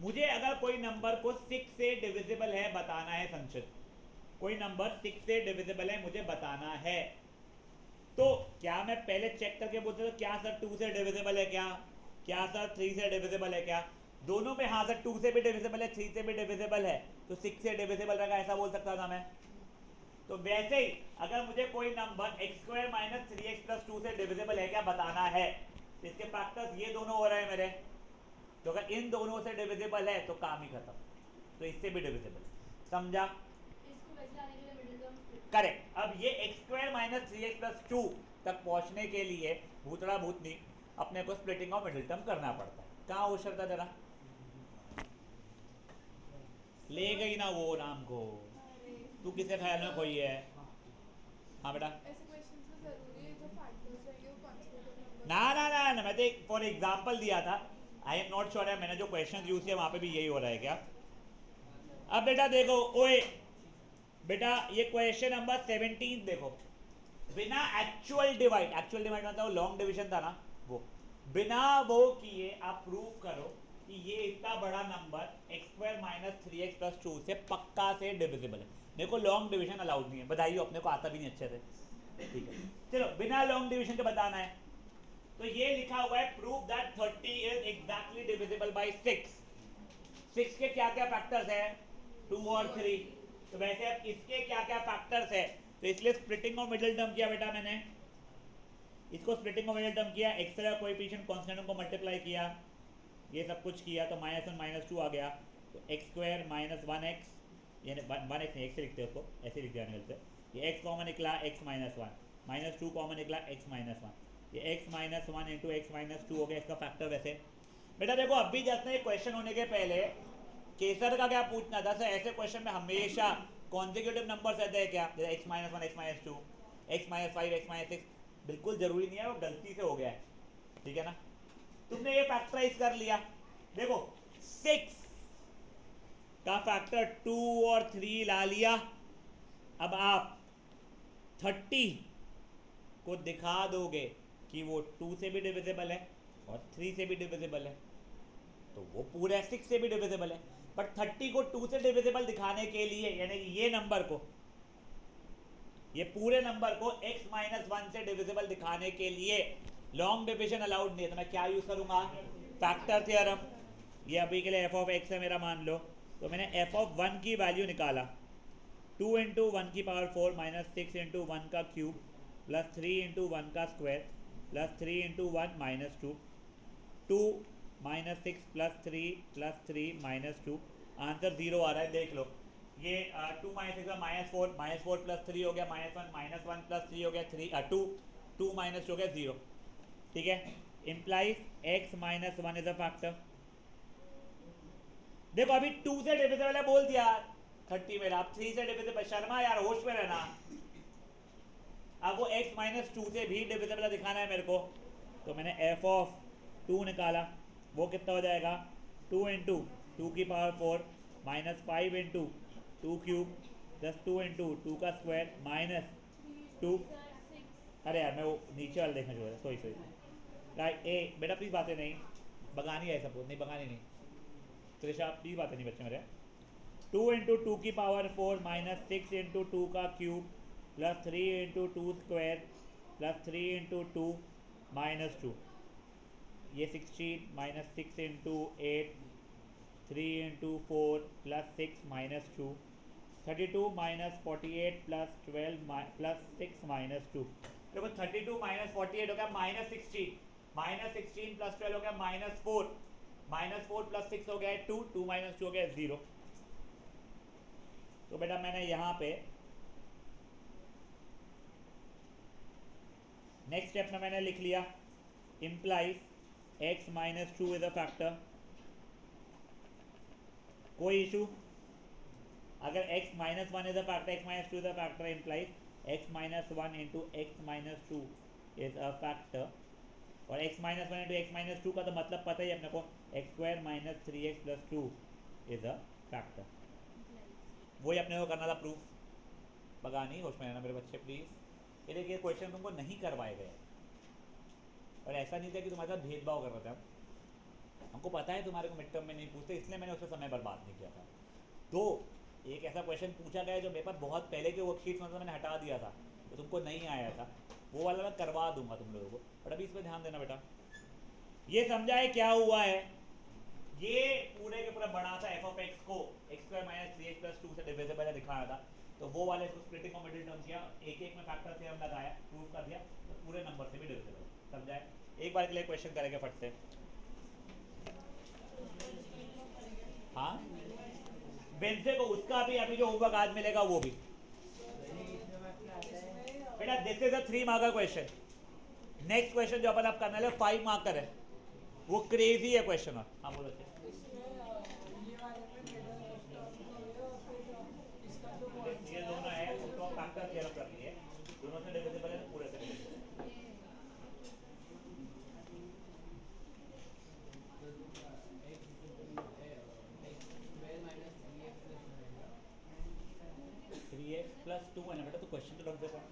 मुझे अगर कोई नंबर को 6 से डिविजिबल है बताना है संचित, कोई नंबर 6 से डिविजिबल है मुझे बताना है, तो क्या मैं पहले चेक करके बोलता हूँ क्या सर 2 से डिविजिबल है क्या सर 3 से डिविजिबल है क्या? दोनों पे हाँ सर 2 से भी डिविजिबल है 3 से भी डिविजिबल है, तो 6 से डिविजिबल रहेगा, ऐसा बोल सकता था मैं। तो वैसे ही अगर मुझे कोई number x square minus 3x plus 2 से डिविजिबल है क्या बताना है, तो इसके फैक्टर्स ये दोनों हो रहे हैं मेरे, तो अगर इन दोनों से डिविजिबल है तो काम ही खत्म, तो इससे भी डिविजिबल। समझा? इसको वैसे लाने के लिए मिडिल टर्म स्प्लिट। करेक्ट। अब ये x square minus 3x plus 2 तक पहुंचने के लिए भूतड़ा भूतनी अपने को स्प्लिटिंग ऑफ मिडिल टर्म करना पड़ता है। कहाँ हो सकता जरा ले गई ना वो नाम को, तू किसे ख्याल में खोई है? हाँ बेटा। ऐसे क्वेश्चंस में जरूरी है जो फैक्टर्स रहेंगे वो कॉन्सेक्यूटिव नंबर ना मैं तो एक फॉर एग्जांपल दिया था, आई एम नॉट श्योर है मैंने जो क्वेश्चन यूज किया वहां पे भी यही हो रहा है क्या? अब बेटा देखो, ओए बेटा ये क्वेश्चन नंबर 17 देखो, बिना एक्चुअल डिवाइड मतलब लॉन्ग डिवीजन था ना, वो बिना वो किए आप प्रूव करो कि ये इतना बड़ा number x square minus 3x plus 2 से पक्का से डिविजिबल है। मेरे को लॉन्ग डिवीजन अलाउड नहीं है, बधाई हो, अपने को आता भी नहीं अच्छे से। ठीक है, चलो बिना लॉन्ग डिवीजन के बताना है, तो ये लिखा हुआ है prove that 30 is exactly divisible by 6। 6 के क्या क्या फैक्टर्स है? 2 और 3। तो वैसे अब इसके क्या क्या फैक्टर्स है, तो इसलिए स्प्लिटिंग ऑफ मिडिल टर्म किया बेटा मैंने, इसको स्प्लिटिंग ऑफ मिडिल टर्म किया, एक्स का कोएफिशिएंट कांस्टेंट को मल्टीप्लाई किया, ये सब कुछ किया, तो -1 -2 आ गया, तो एक्स स्क्वायर माइनस 1x, यानी 1x नहीं, x से लिखते हैं उसको, ऐसे लिख दिया निकलते, ये x कॉमन निकला x माइनस 1, -2 कॉमन निकला x माइनस 1, ये x minus 1 into x minus 2 हो गया इसका फैक्टर। वैसे बेटा देखो अभी जैसे ये क्वेश्चन होने के पहले केसर का क्या पूछना था सर, ऐसे क्वेश्चन में हमेशा कॉन्जिक्यूटिव नंबर्स रहते हैं क्या, जैसे x minus 1 x minus 2 x minus 5 x minus 6, बिल्कुल जरूरी नहीं है, वो गलती से हो गया है। ठीक है ना, तुमने ये फैक्टराइज कर लिया, देखो 6 का फैक्टर 2 और 3 ला लिया, अब आप 30 को दिखा दोगे कि वो 2 से भी डिविजिबल है और 3 से भी डिविजिबल है, तो वो पूरे 6 से भी डिविजिबल है, बट 30 को 2 से डिविजिबल दिखाने के लिए, यानी कि ये नंबर को, ये पूरे नंबर को x माइनस 1 से डिविजिबल दिखाने के लिए लॉन्ग डिविजन अलाउड नहीं है, तो मैं क्या यूज करूंगा? Factor theorem. ये अभी के लिए f ऑफ x है मेरा, मान लो, तो मैंने f ऑफ 1 की वैल्यू निकाला, 2 इंटू 1 की पावर 4 माइनस 6 इंटू 1 का क्यूब प्लस 3 इंटू 1 का square plus 3 into 1 minus 2, 2 minus 6 plus 3 minus 2, answer 0 आ रहा है, देख लो। ये 2 माइनस 6 माइनस 4 प्लस 3 हो गया, माइनस 1 प्लस 3 हो गया 2 माइनस हो गया 0। ठीक है, implies x minus 1 is a factor. देखो अभी 2 से डिविजिबल है बोल दिया 30 मेरा, अब 3 से डिविजिबल, शर्मा यार होश में रहना, अब वो x माइनस 2 से भी डिविजिबल दिखाना है मेरे को, तो मैंने f ऑफ 2 निकाला, वो कितना हो जाएगा 2 इंटू 2 की power 4 minus 5 into 2 cube plus 2 into 2 का स्क्वायर माइनस 2, अरे यार मैं वो नीचे वाला देखना चाहिए, सॉरी राइट। ए बेटा प्लीज़ बातें नहीं बगानी है, सपोज नहीं बगानी नहीं, त्रिशा प्लीज़ बातें नहीं बच्चे मेरे। 2 इंटू 2 की पावर 4 माइनस 6 इंटू 2 का cube plus 3 into 2 square plus 3 into 2 minus 2, ये 16 minus 6 into 8, 3 into 4 plus 6 minus 2, 32 minus 48 plus 12 plus 6 minus 2। देखो 32 माइनस 48 हो गया माइनस 16, -16 + 12 हो गया -4, -4 + 6 हो गया 2, 2 - 2 हो गया 0। तो बेटा मैंने यहाँ पे नेक्स्ट स्टेप में मैंने लिख लिया implies x - 2 is a factor. कोई इशू? अगर x - 1 is a factor, x - 2 is a factor, implies x - 1 into x - 2 is a factor. और x - 1 into x - 2 का तो मतलब पता ही है अपने को, x² - 3x + 2 is a factor. वही अपने को करना था प्रूफ। बगा नहीं, होश में रहना मेरे बच्चे प्लीज़। ये देखिए क्वेश्चन तुमको नहीं करवाए गए, और ऐसा नहीं था कि तुम्हारे साथ भेदभाव कर रहे थे हम। हमको पता है तुम्हारे को मिड टर्म में नहीं पूछते, इसलिए मैंने उसमें समय बर्बाद नहीं किया था। तो एक ऐसा क्वेश्चन पूछा गया जो मेरे पास बहुत पहले के वर्कशीट में मैंने हटा दिया था, तो तुमको नहीं आया था, वो वाला मैं करवा दूंगा तुम लोगों को। बट अभी इस पर ध्यान देना बेटा। ये समझा है क्या हुआ है? ये पूरे के पूरा बड़ा सा f(x) को x² - 3x + 2 से डिविजिबल है दिखाया था, तो वो वाले को स्प्लिटिंग और मिडिल टर्म किया, एक एक में फैक्टर से हम लगाया, प्रूव कर दिया, तो पूरे नंबर से भी डिविजिबल। समझा है? एक बार के लिए क्वेश्चन करेंगे फट से। हाँ बेंसे को उसका भी अभी जो होमवर्क आज मिलेगा वो भी बेटा। This is a 3 marker question. Next question जो अपन आप करने वाले 5 मार्कर है, वो क्रेजी है क्वेश्चन। हाँ बोलो। ये दोनों है उसको फैक्टर थ्योरम कर लिए, दोनों से डिविजिबल है तो पूरे से डिविजिबल है। 3x + 2 है ना बेटा, तो क्वेश्चन तो ढंग से पढ़।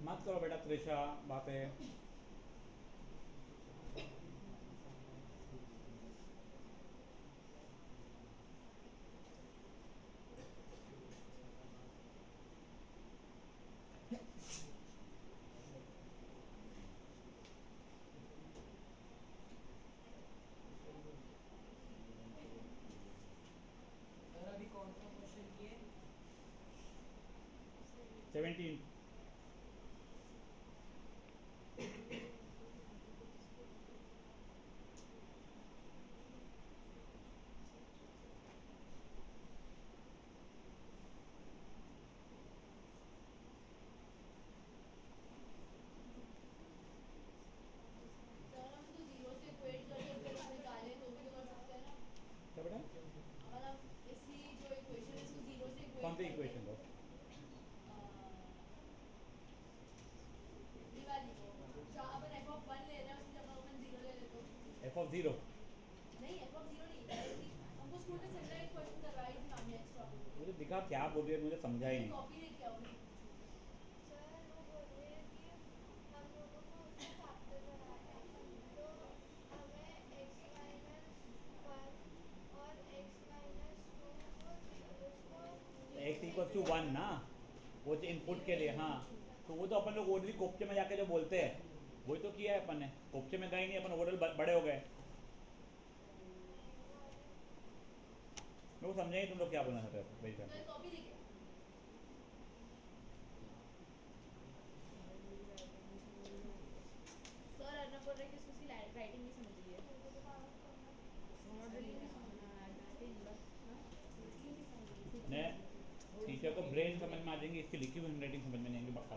मत करो बेटा त्रिशा बातें। सर अभी कौन सा क्वेश्चन किए? 17। सर हम तो जीरो से इक्वेट करके फिर हम निकालें तो भी तो कर सकते हैं ना। क्या बेटा? अगर हम इसी जो इक्वेशन है इसको जीरो से कौन सी इक्वेट इक्वेशन को? ये वाली को जहाँ अपन f(1) ले रहे हैं उसकी जगह अपन जीरो ले लेते हो। f(0) नहीं f(0) नहीं डायरेक्टली हमको स्कूल में सिमिलर एक क्वेश्चन करवाई थी मैम ने एक्स्ट्रा। मुझे दिखा क्या बोल रही है, मुझे समझा ही नहीं। कॉपी लेके आओ। सर वो बोल रहे हैं कि हम दोनों को उसका फैक्टर बनाना है, तो हमें x - 1 और x - 2 को उसको x = 1 ना, वो जो इनपुट के लिए। हाँ तो वो तो अपन लोग ओरली कोप्चे में जाके जो बोलते हैं वही तो किया है अपन ने। कोप्चे में गए नहीं अपन, ओरल बड़े हो गए। मैं वो समझा ही तुम लोग क्या बोलना चाहते हो वही तो कर। एक कॉपी लेके आओ। सर अर्नब बोल रहे हैं कि उसकी राइटिंग नहीं समझ रही है। ने टीचर को ब्रेन समझ में आ जाएंगी, इसकी लिखी हुई हैंडराइटिंग समझ में नहीं आएंगी। बखा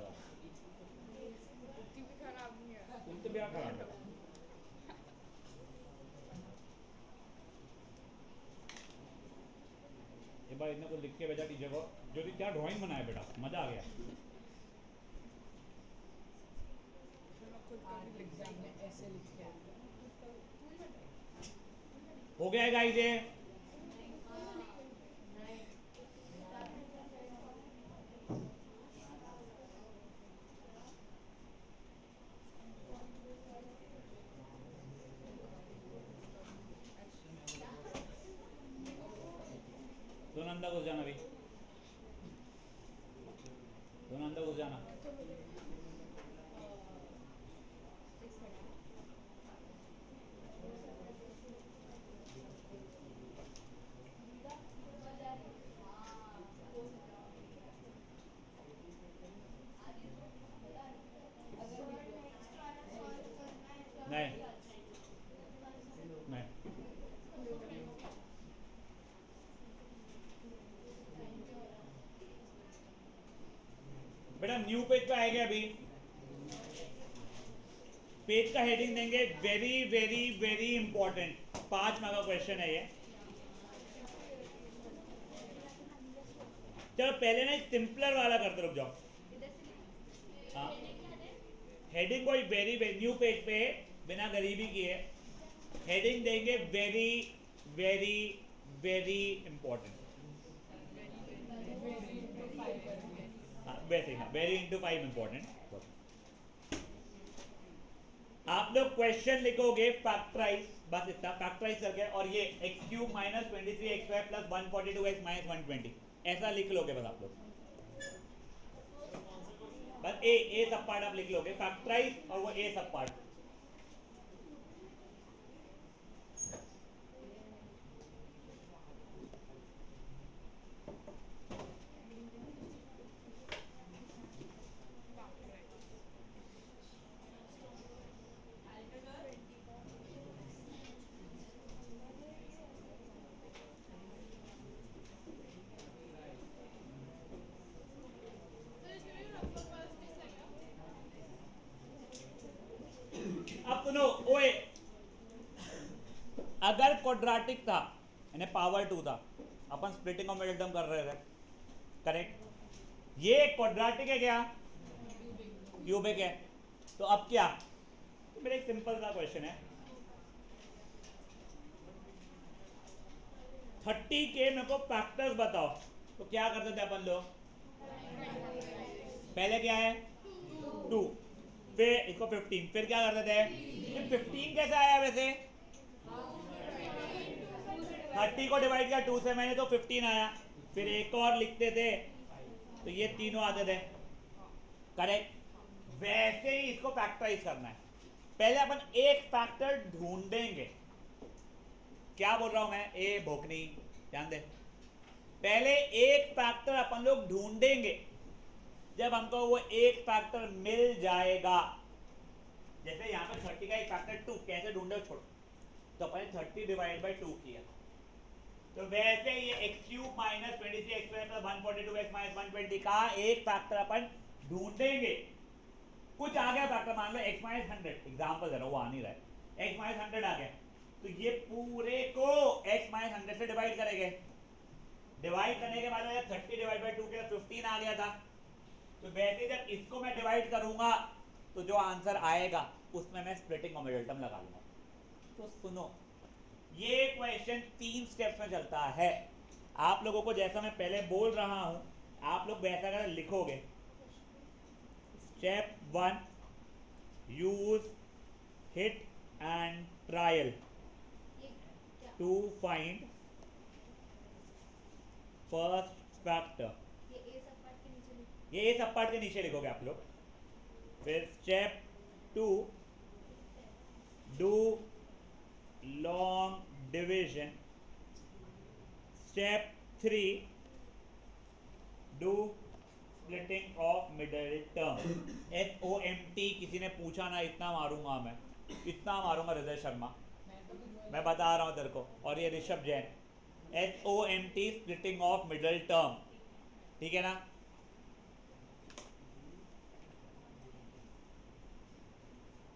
उतनी भी खराब नहीं है। तुम तो क्या खराब है। एक बार इतने को लिख के भेजा टीचर को, जो भी क्या ड्राइंग बनाया बेटा, मजा आ गया। मैं खुद का भी लिख एग्जाम में ऐसे लिख के आते हैं। हो गया है गाइस ये। जाना अभी, दोनों अंदर घुस जाना। नहीं नहीं, बेटा न्यू पेज पे आएगा अभी, पेज का हेडिंग देंगे very very very important, 5 mark का क्वेश्चन है ये। चलो पहले ना सिंपलर वाला करते, रुक जाओ। हाँ, हेडिंग कोई वेरी वेरी न्यू पेज पे बिना गरीबी किए हेडिंग देंगे very very very important. Basic, very into 5 important. आप लोग क्वेश्चन लिखोगे फैक्टराइज, बस इतना फैक्टराइज करके, और ये x cube minus 23xy plus 142x minus 120 ऐसा लिख लोगे बस आप लोग। बस ए सब पार्ट आप लिख लोगे फैक्टराइज, और वो ए सब पार्ट। अब सुनो, ओए अगर क्वाड्रेटिक था यानी पावर 2 था, अपन स्प्लिटिंग ऑफ मिडिल टर्म कर रहे थे, करेक्ट। ये क्वाड्रेटिक है क्या, क्यूबिक है, तो अब क्या, तो मेरा एक सिंपल सा क्वेश्चन है, 30 के मेरे को फैक्टर्स बताओ, तो क्या करते थे अपन लोग, पहले क्या है 2, फिर इसको 15, फिर क्या करते थे, ये 15 कैसे आया वैसे, 30 को डिवाइड किया 2 से मैंने तो 15 आया, फिर एक और लिखते थे तो ये तीनों आते थे, करेक्ट। वैसे ही इसको फैक्टराइज करना है, पहले अपन एक फैक्टर ढूंढेंगे, क्या बोल रहा हूं मैं, ए भोकनी ध्यान दे, पहले एक फैक्टर अपन लोग ढूंढेंगे, जब हमको वो एक फैक्टर मिल जाएगा, जैसे यहाँ पे 30 का एक फैक्टर 2 कैसे ढूंढे छोड़ो, तो अपन 30 डिवाइड बाई 2 किया, तो वैसे ये x cube minus 23x plus 142x minus 120 का एक फैक्टर अपन ढूंढेंगे। कुछ आ गया फैक्टर, मान लो x माइनस 100, एग्जाम्पल दे रहा हूँ, वो आ नहीं रहा है, x माइनस 100 आ गया, तो ये पूरे को x माइनस 100 से डिवाइड करेंगे, डिवाइड करने के बाद 30 डिवाइड बाई 2 के 15 आ गया था, तो वैसे जब इसको मैं डिवाइड करूंगा तो जो आंसर आएगा उसमें मैं स्प्लिटिंग मोमेंटम लगा लूंगा। तो सुनो, ये क्वेश्चन 3 स्टेप्स में चलता है, आप लोगों को जैसा मैं पहले बोल रहा हूं आप लोग वैसा कर लिखोगे। Step 1, use hit and trial to find first factor, ये ए सब पार्ट के नीचे लिखोगे आप लोग। फिर step 2, do long division. Step 3, do splitting of middle term. SOMT किसी ने पूछा ना, इतना मारूंगा मैं, इतना मारूंगा हृदय शर्मा, मैं बता रहा हूं तेरे को, और ये Rishabh Jain, SOMT splitting of middle term, ठीक है ना।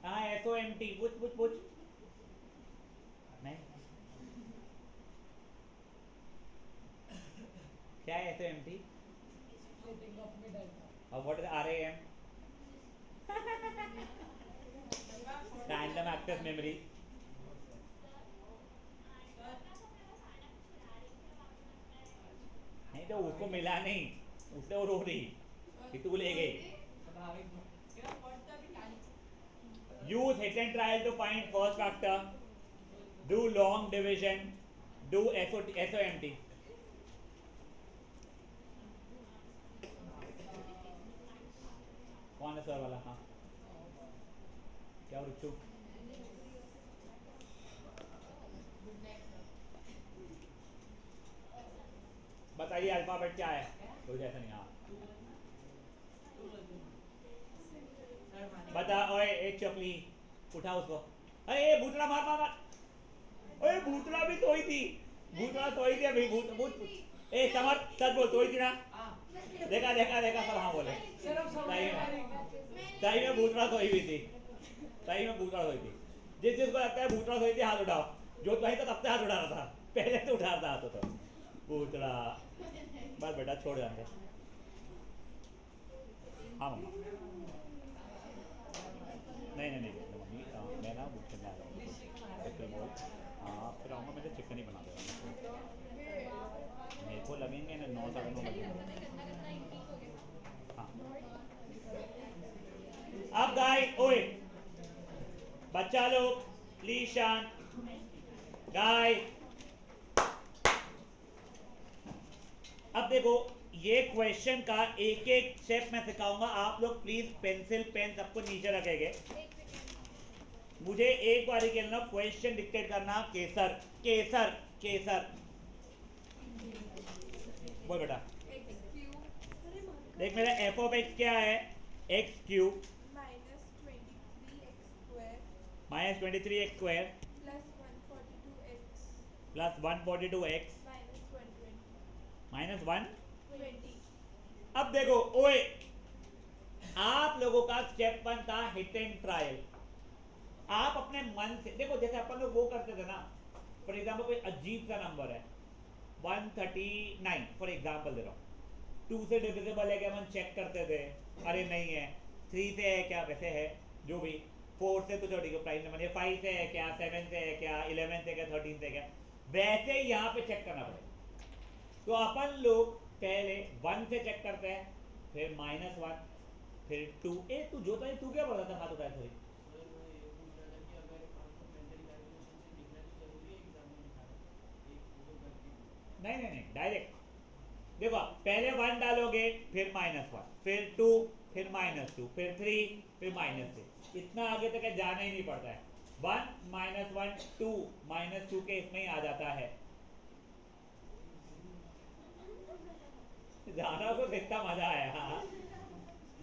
हाँ SOMT, पूछ नहीं, क्या है SOMT, Splitting of middle term. और what is RAM, random access memory. नहीं तो उसको मिला नहीं, उससे वो रो रही कि तू ले गई। Use hit and trial to find first factor. Do long division. Do SOMT. Common square वाला, हाँ क्या रुचू? बताइए अल्फाबेट क्या है? कोई जैसा नहीं, हाँ बता। ओए एक चपली उठा उसको। अरे भूतड़ा मार मार मार। ओए भूतड़ा भी सोई थी, भूतड़ा सोई थी अभी। भूत भूत ए समर सच बोल, सोई थी ना? देखा देखा देखा सब हाँ बोले। सही में भूतड़ा सोई हुई थी, सही में भूतड़ा सोई थी। जिस जिसको लगता है भूतड़ा सोई थी हाथ उठाओ। जो तो ही तो तब से हाथ उठा रहा था, पहले तो उठा रहा था तो भूतड़ा। बस बेटा छोड़ जाएंगे। हाँ मम्मा, नहीं मम्मी मैं ना बुक करने आ रहा हूँ। हाँ फिर आऊँगा, मुझे चिकन ही बना देगा। मेरे को लगेंगे ना 9 साढ़े 9 लगेंगे। हाँ अब गाय, ओए बच्चा लोग प्लीज शांत। गाय अब देखो, ये क्वेश्चन का एक एक स्टेप मैं सिखाऊंगा। आप लोग प्लीज पेंसिल पेन सबको नीचे रखेंगे। मुझे एक बारी के लिए क्वेश्चन डिक्टेट करना। केसर केसर केसर बोल बेटा। देख मेरा एफ ऑफ एक्स क्या है? X cube minus 23x square plus 142x minus 1। अब देखो ओए, आप लोगों का स्टेप 1 था हिट एंड ट्रायल। आप अपने मन से देखो, जैसे अपन लोग वो करते थे ना, फॉर एग्जाम्पल कोई अजीब सा नंबर है 139 फॉर एग्जाम्पल दे रहा हूँ, 2 से डिविजिबल है क्या अपन चेक करते थे, अरे नहीं है। 3 से है क्या? वैसे है जो भी। 4 से तो छोटी प्राइम नंबर, 5 से है क्या? 7 से है क्या? 11 से क्या? 13 से क्या? वैसे ही यहाँ पे चेक करना पड़ेगा। तो अपन लोग पहले 1 से चेक करते हैं, फिर -1, फिर 2। ए तू जो था तू क्या पढ़ा था? हाथ उठाया सॉरी। नहीं डायरेक्ट देखो, पहले 1 डालोगे, फिर -1, फिर 2, फिर -2, फिर 3, फिर -3। इतना आगे तक जाना ही नहीं पड़ता है। 1 -1 2 -2 के इसमें ही आ जाता है। जाना को कितना मजा आया। हाँ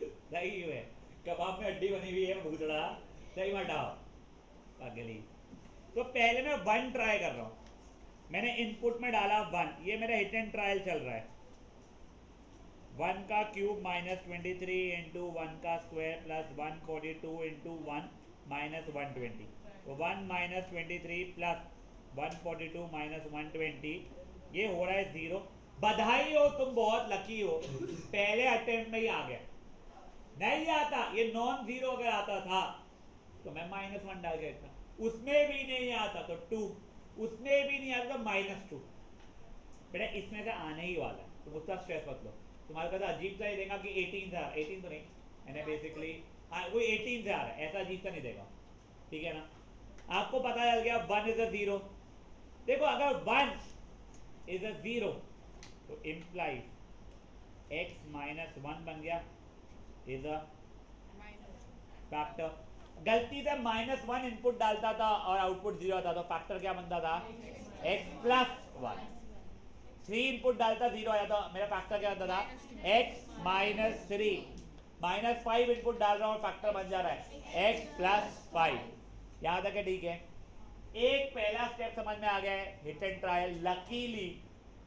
सही है, कबाब में हड्डी बनी हुई है भूतड़ा। सही मटाओ पागली। तो पहले मैं 1 ट्राई कर रहा हूँ। मैंने इनपुट में डाला 1, ये मेरा हिट एंड ट्रायल चल रहा है। 1 का क्यूब -23 इंटू 1 का स्क्वायर प्लस 142 इंटू 1 -120। तो 1 -23 प्लस 142 -120, ये हो रहा है 0। बधाई हो, तुम बहुत लकी हो, पहले अटेम्प्ट में ही आ गया। नहीं आता, ये नॉन जीरो अगर आता था तो मैं -1 डाल देता। उसमें भी नहीं आता तो 2, उसमें भी नहीं आता तो -2। बेटा इसमें से आने ही वाला है, तुम उसका स्ट्रेस मत लो। तुम्हारे पास अजीब सा ही देगा कि 18 से आ रहा है। 18 तो नहीं, मैंने बेसिकली हाँ वो 18 से आ रहा है, ऐसा अजीब सा नहीं देगा। ठीक है ना? आपको पता चल गया 1 इज अ 0। देखो अगर 1 इज अ 0 तो इम्प्लाइज x -1 बन गया इज अ फैक्टर। गलती से -1 इनपुट डालता था और आउटपुट 0 आता तो फैक्टर क्या बनता था? x + 1। 3 इनपुट डालता 0 आया था, मेरा फैक्टर क्या बनता था? x - 3। -5 इनपुट डाल रहा हूँ, फैक्टर बन जा रहा है x + 5। यहाँ तक है ठीक है। एक पहला स्टेप समझ में आ गया है, हिट एंड ट्रायल। लकीली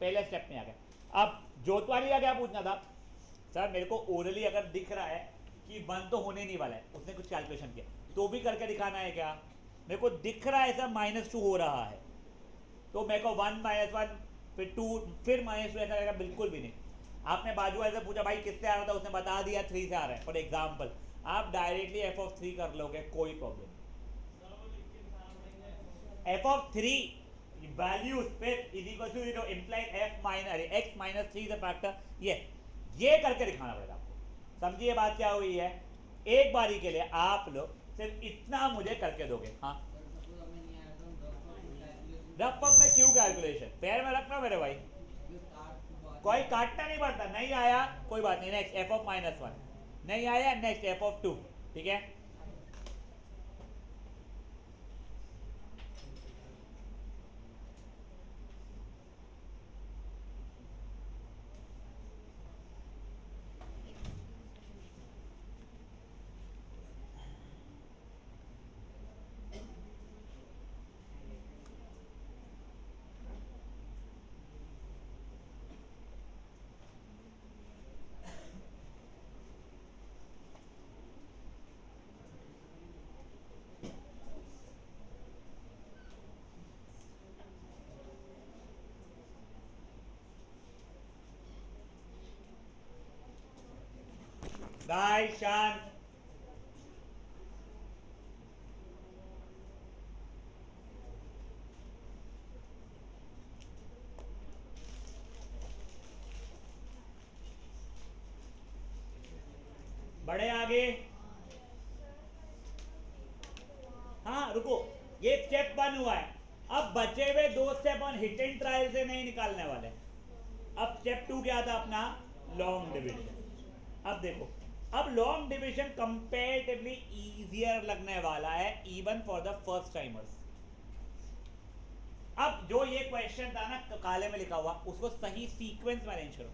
पहले स्टेप में आ गया। अब जोतवानी का क्या पूछना था? सर मेरे को ओरली अगर दिख रहा है कि 1 तो होने नहीं वाला है, उसने कुछ कैलकुलेशन किया तो भी करके दिखाना है क्या? मेरे को दिख रहा है ऐसा -2 हो रहा है, तो मेरे को 1 -1 फिर 2 फिर -2 ऐसा रहेगा? बिल्कुल भी नहीं। आपने बाजू ऐसे पूछा भाई किससे आ रहा था, उसने बता दिया 3 से आ रहा है फॉर एग्जाम्पल, आप डायरेक्टली f(3) कर लोगे, कोई प्रॉब्लम नहीं। f(3) values फिर is equal to 0 implies x - 3 the factor. ये करके दिखाना पड़ेगा आपको। समझिए बात क्या हुई है? एक बारी के लिए आप लोग सिर्फ इतना मुझे करके दोगे। हाँ रफ में क्यों कैलकुलेशन? पैर में रखना मेरे भाई, कोई काटना नहीं पड़ता। नहीं आया कोई बात नहीं। नेक्स्ट f(-1) नहीं आया, नेक्स्ट एफ ऑफ 2, ठीक है। गाइस शांत। बढ़े आगे। हाँ रुको, ये स्टेप 1 हुआ है। अब बचे हुए 2 step on hit and trial से नहीं निकालने वाले। अब स्टेप 2 क्या था अपना, लॉन्ग डिवीजन। अब देखो, अब लॉन्ग डिवीजन कंपैरेटिवली इजियर लगने वाला है even for the first timers. अब जो ये क्वेश्चन था ना काले में लिखा हुआ, उसको सही सीक्वेंस में अरेंज करो।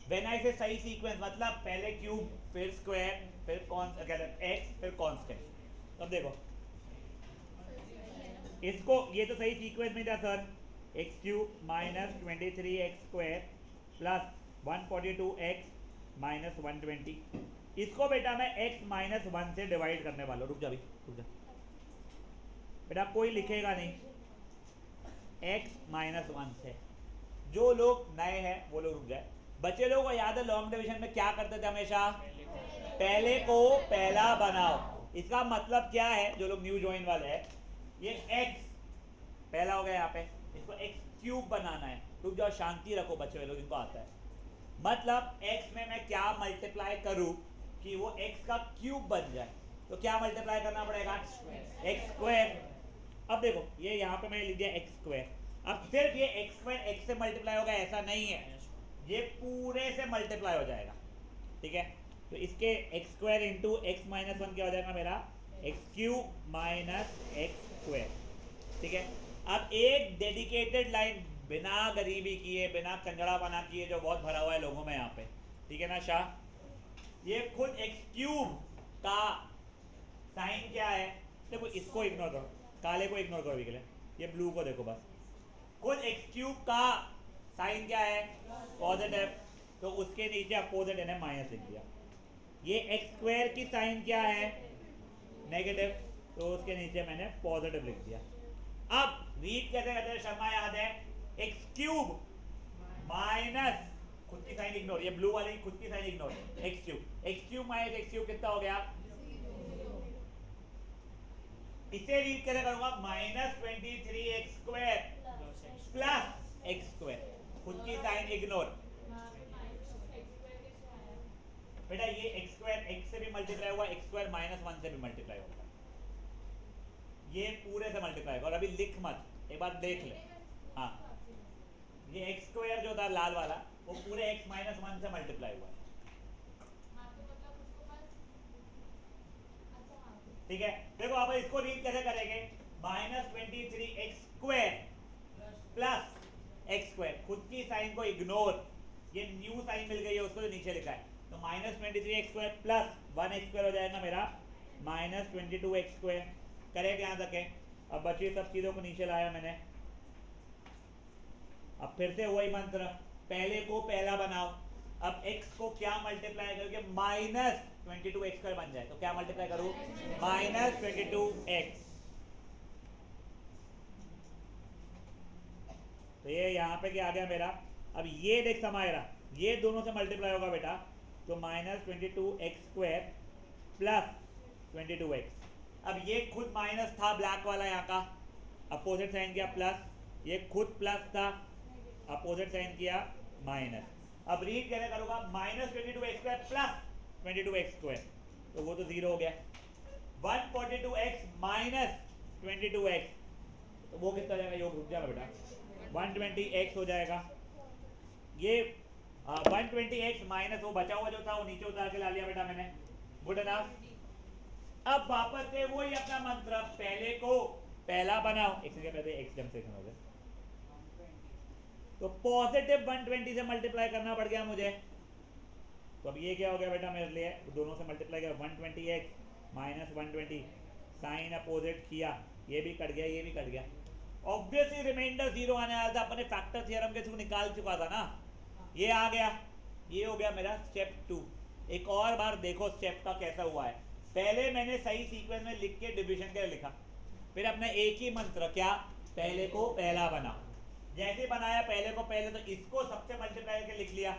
व्हेन आई से सही सीक्वेंस मतलब पहले क्यूब, फिर स्क्वायर, फिर एक्स, फिर कांस्टेंट। अब देखो इसको, ये तो सही सीक्वेंस में था sir, x cube minus 23x² plus 142x minus 120। इसको बेटा मैं x माइनस 1 से डिवाइड करने वाला हूँ। रुक जा, रुक जा बेटा, कोई लिखेगा नहीं, x माइनस 1 से। जो लोग नए हैं वो लोग रुक जाए। बच्चे लोगों को याद है लॉन्ग डिवीजन में क्या करते थे हमेशा, पहले को पहला बनाओ। इसका मतलब क्या है, जो लोग न्यू ज्वाइन वाले हैं, ये x पहला हो गया यहाँ पे, इसको x क्यूब बनाना है। रुक जाओ, शांति रखो बच्चे लोग, इनको आता है। मतलब x में मैं क्या मल्टीप्लाई करूं कि वो x का क्यूब बन जाए, तो क्या मल्टीप्लाई करना पड़ेगा, एक्स स्क्वायर। अब देखो ये यहाँ पे मैंने लिख दिया एक्स स्क्वायर। अब सिर्फ ये एक्स स्क्वायर एक्स से मल्टीप्लाई होगा ऐसा नहीं है, ये पूरे से मल्टीप्लाई हो जाएगा, ठीक है। तो इसके x square into x minus 1 क्या हो जाएगा मेरा, x cube minus x square, ठीक है। अब एक डेडिकेटेड लाइन बिना गरीबी किए, बिना कंजड़ापना किए, जो बहुत भरा हुआ है लोगों में यहाँ पे, ठीक है ना शाह, ये खुद एक्स क्यूब का साइन क्या है, देखो इसको इग्नोर करो, काले को इग्नोर करो अभी के लिए, ये ब्लू को देखो बस। खुद एक्स क्यूब का साइन क्या है, पॉजिटिव, तो उसके नीचे अपोजिट है माइनस लिख दिया। ये एक्स स्क्वायर की साइन क्या है, नेगेटिव, तो उसके नीचे मैंने पॉजिटिव लिख दिया। अब रीड कैसे करते हैं शर्मा, याद है, एक्स क्यूब माइनस खुद की साइन इग्नोर, ये ब्लू वाली खुद की sign ignore, x cube minus x cube कितना हो गया, इसे रीड कैसे करूंगा, माइनस 23x² प्लस x², खुद की साइन इग्नोर। बेटा ये x² x से भी मल्टीप्लाई हुआ, x² माइनस 1 से भी मल्टीप्लाई होगा, ये पूरे से मल्टीप्लाई होगा। और अभी लिख मत, एक बार देख ले, हाँ ये x² जो था लाल वाला, वो पूरे x माइनस 1 से मल्टीप्लाई हुआ, ठीक है। देखो अब इसको रीड कैसे करेंगे, माइनस 23x² प्लस x², खुद की साइन को इग्नोर, ये न्यू साइन मिल गई है उसको जो नीचे लिखा है, तो माइनस 23x² प्लस 1x² हो जाएगा मेरा माइनस 22x²। करेक्ट यहाँ तक है। अब बची सब चीज़ों को नीचे लाया मैंने। अब फिर से वही मंत्र, पहले को पहला बनाओ। अब x को क्या मल्टीप्लाई करके माइनस 22x² बन जाए, तो क्या मल्टीप्लाई करूं, माइनस 22x। तो ये यहाँ पे क्या आ गया मेरा, अब ये देख समाएरा, ये दोनों से मल्टीप्लाई होगा बेटा, तो माइनस 22x² प्लस 22x। अब ये खुद माइनस था ब्लैक वाला यहाँ का, अपोजिट साइन किया प्लस, ये खुद प्लस था, अपोजिट साइन किया माइनस। अब रीड कैसे करूँगा, माइनस 22x² प्लस 22x², तो वो तो जीरो हो गया। 142x माइनस 22x, तो वो कितना हो जाएगा, योग रुक जाएगा बेटा, 120x हो जाएगा। ये 120x माइनस वो बचा हुआ जो था वो नीचे उतार के ला लिया बेटा मैंने, गुड इनफ। अब वापस से वही अपना मंत्र, पहले को पहला बनाओ, x के पहले x जम से हो गया, तो पॉजिटिव 120 से मल्टीप्लाई करना पड़ गया मुझे। तो अब ये क्या हो गया बेटा मेरे लिए, दोनों से मल्टीप्लाई किया 120x माइनस 120, साइन अपोजिट किया, ये भी कट गया ये भी कट गया। ऑब्वियसली रिमाइंडर जीरो आने वाला था, अपने फैक्टर थ्योरम के थ्रू निकाल चुका था ना, ये आ गया। ये हो गया मेरा स्टेप 2। एक और बार देखो स्टेप का कैसा हुआ है। पहले मैंने सही सीक्वेंस में लिख के डिवीजन के लिए लिखा, फिर अपना एक ही मंत्र, क्या, पहले को पहला बनाओ। जैसे बनाया पहले को पहले, तो इसको सबसे मल्टीप्लाई करके लिख लिया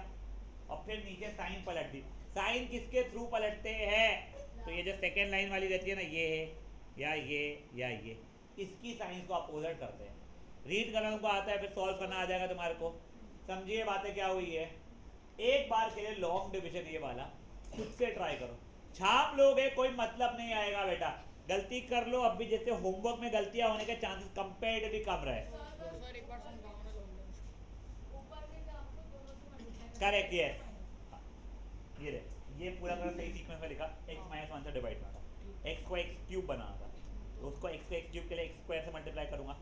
और फिर नीचे साइन पलट दी। साइन किसके थ्रू पलटते हैं, तो ये जो सेकेंड लाइन वाली रहती है ना, ये है या ये, इसकी साइन को अपोजिट करते हैं। रीड करना तुमको आता है, फिर सॉल्व करना आ जाएगा तुम्हारे को। समझिए बातें क्या हुई है। एक बार के लिए लॉन्ग डिवीजन ये वाला खुद से ट्राई करो, छाप लोगे कोई मतलब नहीं आएगा बेटा। गलती कर लो अब भी, जैसे होमवर्क में गलतियां होने के चांसेस कंपेरेटिवली कम रहे। सर एक बार समझाओ ना लोग। ऊपर के काम को दोनों से मल्टीप्लाई करेक्ट, यस। ये ले, ये पूरा पूरा सही सीक्वेंस में लिखा, x माइनस 1 से डिवाइड करना, x को x क्यूब बनाना था, तो उसको x को x क्यूब के लिए x स्क्वायर से मल्टीप्लाई करूंगा।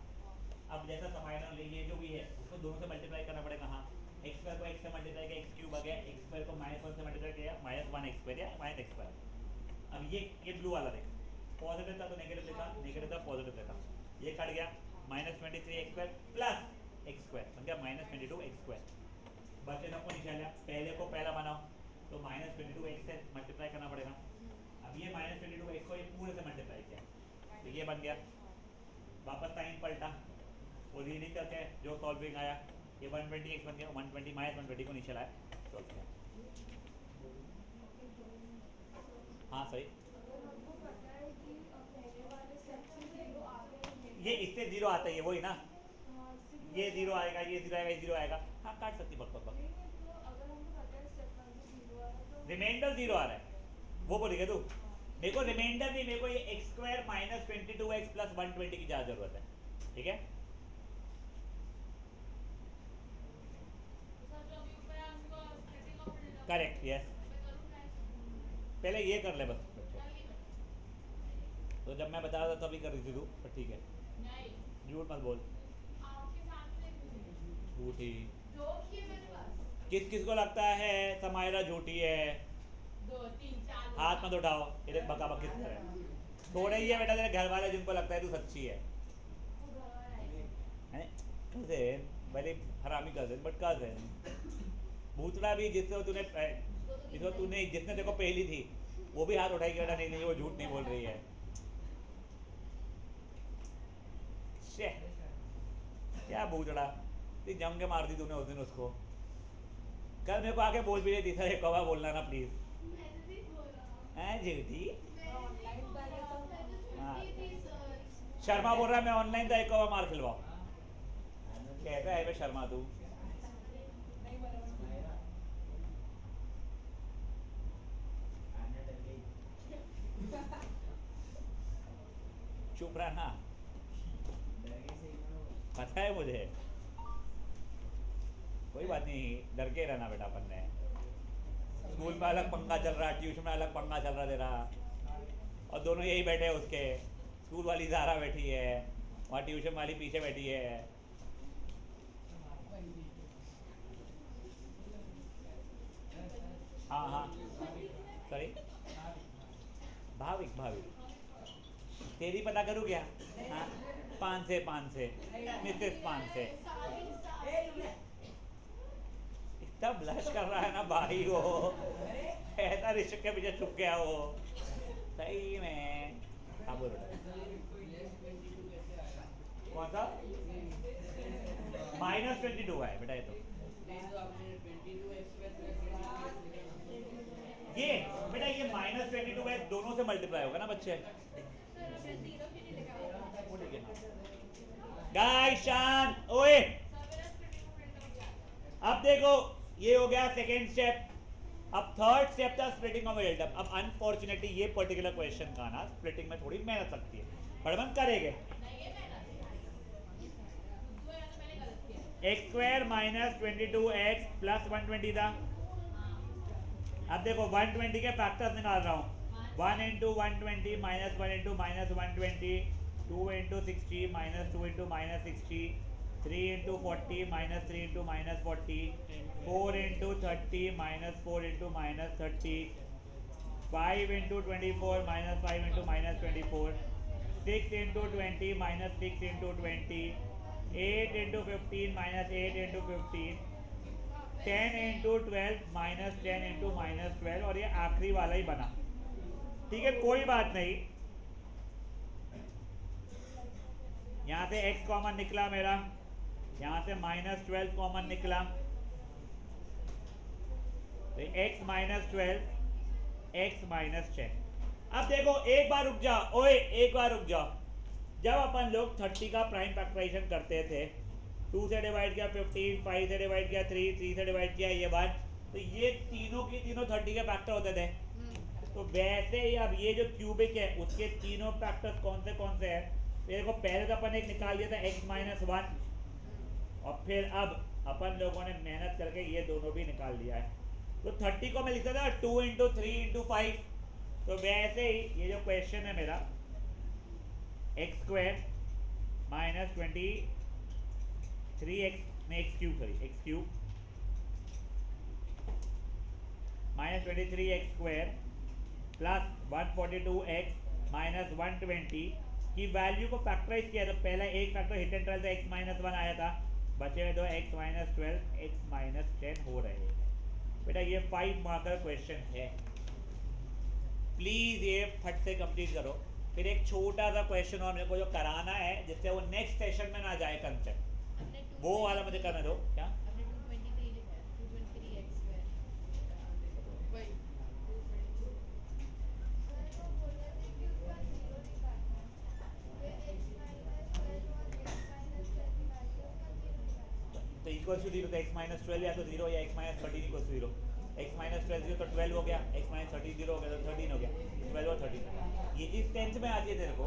अब जैसा समाइनर ले, ये जो भी है उसको दोनों से मल्टीप्लाई करना पड़ेगा। हाँ, x स्क्वायर को x से मल्टीप्लाई किया, x क्यूब आ गया, x स्क्वायर को माइनस 1 से मल्टीप्लाई किया, माइनस 1 x स्क्वायर या माइनस x स्क्वायर। अब ये ब्लू वाला देख, पॉजिटिव था तो नेगेटिव लिखा, नेगेटिव था पॉजिटिव लिखा, ये कट गया, minus 23 x square plus x square, समझा, माइनस 22 x स्क्वायर। बचे सबको निकाल लिया, पहले को पहला बनाओ, तो माइनस 22 x से मल्टीप्लाई करना पड़ेगा। अब ये माइनस 22 x को ये पूरे से मल्टीप्लाई किया, तो ये बन गया। वापस साइन पलटा, वो रीडिंग करके जो सॉल्विंग आया, ये 120x बन गया, 120 माइनस 120 को नीचे लाया, सॉल्व किया। हाँ सही, ये इससे जीरो आता है, ये वही ना, ये जीरो आएगा, ये जीरो आएगा, ये जीरो आएगा। हाँ काट सकती बक रिमाइंडर जीरो आ रहा है, वो बोलेगा तू। मेरे को रिमाइंडर नहीं, मेरे को ये x square minus 22x plus 120 की ज़्यादा जरूरत है, ठीक है। Correct, yes. पहले ये कर ले बस, तो जब मैं बता रहा था तभी कर रही थी तू, पर ठीक है, झूठ मत बोल। झूठी किस किस को लगता है समायरा झूठी है? 2 3 4 हाथ मत उठाओ, ये बका बक कितना है, थोड़े ही है बेटा तेरे घर वाले जिनको लगता है तू सच्ची है। कज़न भले हरामी कज़न, बट कज़न भूतड़ा भी जिससे तूने जिसने देखो पहली थी वो भी हाथ उठाई कि बेटा नहीं वो झूठ नहीं बोल रही है। क्या भूतड़ा, जम के मार दी तूने उस दिन उसको। कल मेरे को आके बोल भी रही थी सर एक कौवा बोलना ना प्लीज। हैं झूठी, शर्मा बोल रहा है मैं ऑनलाइन था, एक कौवा मार खिलवाओ। कहता है मैं शर्मा तू। चुप रहना, पता है मुझे, कोई बात नहीं, डर के रहना बेटा। अपन ने स्कूल में अलग पंखा चल रहा, ट्यूशन में अलग पंखा चल रहा तेरा, और दोनों यही बैठे हैं उसके। स्कूल वाली ज़ारा बैठी है वहाँ, ट्यूशन वाली पीछे बैठी है। हाँ हाँ सॉरी, भाविक तेरी पता करूँ क्या? हाँ 5 से मिसेस 5 से। इतना ब्लश कर रहा है ना भाई वो, ऐसा ऋषभ के पीछे छुप गया वो सही में। हाँ बोल कौन सा -22 है बेटा, ये बेटा ये -22 है, दोनों से मल्टीप्लाई होगा ना बच्चे। गाइस शांत, ओए अब देखो ये हो गया सेकेंड स्टेप। अब थर्ड स्टेप था स्प्लिटिंग ऑफ डेल्टा। अब अनफॉर्चुनेटली ये पर्टिकुलर क्वेश्चन का ना स्प्लिटिंग में थोड़ी मेहनत लगती है, पर हम करेंगे। X square minus 22x plus 120 था। अब देखो 120 के फैक्टर्स निकाल रहा हूँ। 1 into 120 minus 1 into minus 120, 2 into 60 minus 2 into minus 60, 3 into 40 minus 3 into minus 40, 4 into 30 minus 4 into minus 30, 5 into 24 minus 5 into minus 24, 6 into 20 minus 6 into 20, 8 into 15 minus 8 into 15, 10 into 12 minus 10 into minus 12, और ये आखिरी वाला ही बना। ठीक है, कोई बात नहीं। यहां से x कॉमन निकला मेरा, यहां से माइनस 12 कॉमन निकला, तो x माइनस 12, x माइनस 10। अब देखो एक बार रुक जा, ओए एक बार रुक जा। जब अपन लोग 30 का प्राइम फैक्टराइजेशन करते थे, 2 से डिवाइड किया 15, 5 से डिवाइड किया 3, 3 से डिवाइड किया ये 1, तो ये तीनों की तीनों 30 के फैक्टर होते थे। तो वैसे ही अब ये जो क्यूबिक है उसके तीनों फैक्टर्स कौन से हैं? देखो पहले तो अपन एक निकाल दिया था x माइनस 1, और फिर अब अपन लोगों ने मेहनत करके ये दोनों भी निकाल दिया है। तो 30 को मैं लिखता था 2 इंटू 3 इंटू 5। तो वैसे ही ये जो क्वेश्चन है मेरा, एक्स स्क्वायर माइनस 23x नहीं x cube minus 23x square plus 142x minus 120 की वैल्यू को फैक्टराइज किया। तो पहला एक फैक्टर हिट एंड ट्रायल से x माइनस 1 आया था, बचे हुए दो x माइनस 12 x माइनस 10 हो रहे हैं। बेटा ये 5 मार्कर क्वेश्चन है, प्लीज ये फट से कंप्लीट करो। फिर एक छोटा सा क्वेश्चन और मेरे को जो कराना है जिससे वो नेक्स्ट सेशन में ना जाए कंसेप्ट, वो वाला मुझे करने दो। क्या हमने 223 लिखा है, 223x स्क्वायर। वही सर वो बोल रहे थे कि उसका 0 निकालना है, फिर x माइनस 12 और x माइनस 12 निकालिए, उसका 0 निकालना है। तो इक्वल टू 0, तो x माइनस 12 या तो 0 या x minus 13 equal to 0। x minus 12 0 तो 12 हो गया, x माइनस 13 0 हो गया तो 13 हो गया, 12 और 13। ये चीज़ 10th में आती है तेरे को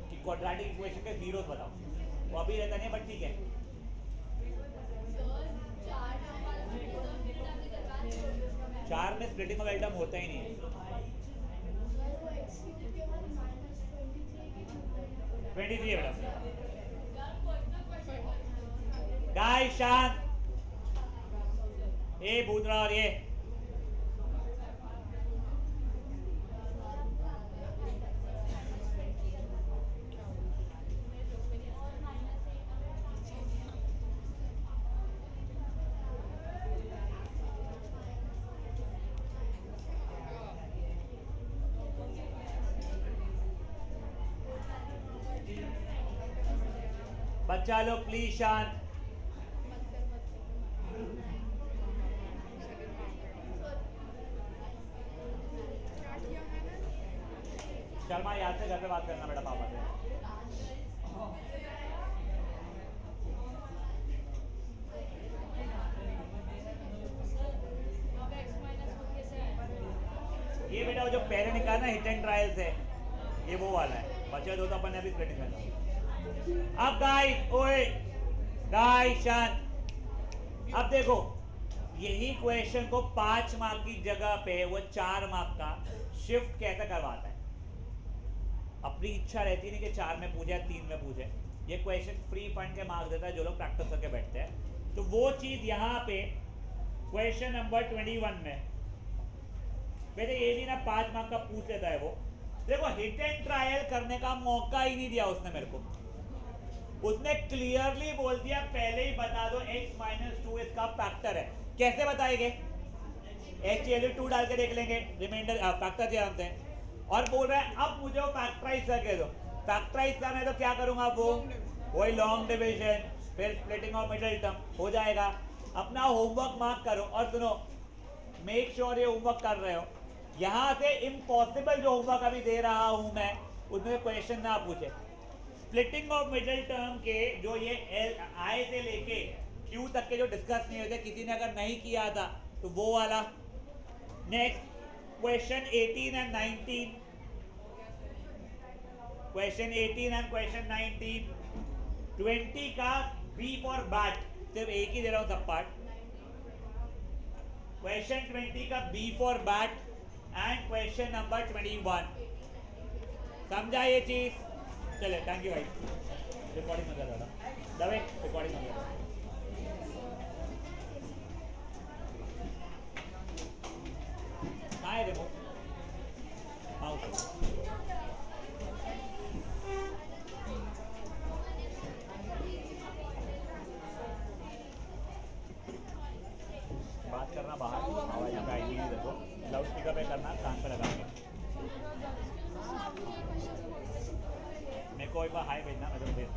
कि क्वाड्रेटिक इक्वेशन के जीरोस बताओ, वो अभी रहता नहीं, बट ठीक है। चार में स्प्लिटिंग ऑफ एटम होता ही नहीं है। सर वो x क्यूब के बाद माइनस 23 की क्यूब 23 है बेटा। गाइस शांत, ए भूतरा और ये बच्चा लोग प्लीज शांत। क्या किया मैंने? शर्मा याद से घर पे बात करना बेटा पापा से। ये बेटा वो जो पहले निकाला ना हिट एंड ट्रायल से, ये वो वाला है। बच्चे दो तो अपन ने अभी स्प्लिट निकाला। अब गाइस ओए गाइस शांत। अब देखो यही क्वेश्चन को 5 मार्क की जगह पे वो 4 मार्क का शिफ्ट कैसे करवाता है। अपनी इच्छा रहती नहीं कि 4 में पूछे या 3 में पूछे, ये क्वेश्चन फ्री फंड के मार्क्स देता है जो लोग प्रैक्टिस करके बैठते हैं। तो वो चीज यहाँ पे क्वेश्चन नंबर 21 में वैसे ये भी ना 5 मार्क का पूछ लेता है वो। देखो हिट एंड ट्रायल करने का मौका ही नहीं दिया उसने मेरे को। उसने क्लियरली बोल दिया पहले ही बता दो x माइनस 2 इसका फैक्टर है। कैसे बताएंगे? h वैल्यू 2 डाल के देख लेंगे, रिमाइंडर फैक्टर जानते हैं। और बोल रहा है अब मुझे वो फैक्टराइज करके दो। फैक्टराइज करना है तो क्या करूंगा? वो वही लॉन्ग डिवीजन, फिर स्प्लिटिंग ऑफ मिडिल टर्म हो जाएगा। अपना होमवर्क मार्क करो और सुनो, मेक श्योर ये होमवर्क कर रहे हो। यहाँ से इम्पॉसिबल जो होमवर्क अभी दे रहा हूं मैं, उसमें क्वेश्चन ना पूछे। स्प्लिटिंग ऑफ मिडिल टर्म के जो ये आई से लेके क्यू तक के जो डिस्कस नहीं होते, किसी ने अगर नहीं किया था तो वो वाला। Next question 18 and 19, question 18 and question 19, 20 का बी फॉर बैट सिर्फ एक ही दे रहा हूँ सब पार्ट। क्वेश्चन 20 का B for bat and question number 21। समझा ये चीज? चले, थैंक यू भाई। रिकॉर्डिंग में कर रहा था दबे, रिकॉर्डिंग में कर रहा था। हाँ देखो माउस बात करना बाहर, आवाज यहाँ पे आएगी नहीं। देखो लाउड स्पीकर पे करना, कान पे लगा के। मेरे को एक बार हाई भेजना, मैं तो भेज।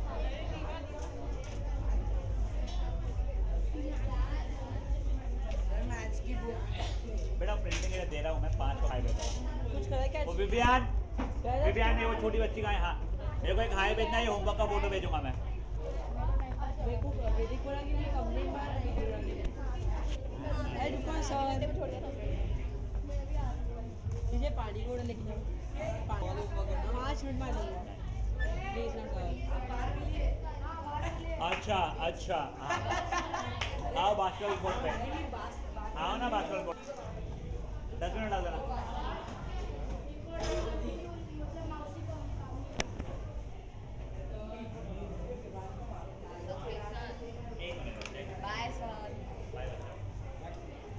मैथ्स की बुक बेटा प्रिंटिंग के लिए दे रहा हूँ मैं, 5 को हाई भेजा हूँ। कुछ करा क्या? वो विवियान ने वो छोटी बच्ची का है। हाँ मेरे को एक हाई भेजना है, ये होमवर्क का फोटो भेजूंगा मैं। मेरे को वेदिक बोला कि मैं कंपनी में ए रुको सर, मुझे पानी को लेके जाओ। 5 मिनट में आ जाऊंगा प्लीज ना सर। अच्छा अच्छा, हाँ आओ बास्केटबॉल कोर्ट पे, आओ ना बास्केटबॉल कोर्ट। 10 मिनट लग जाना।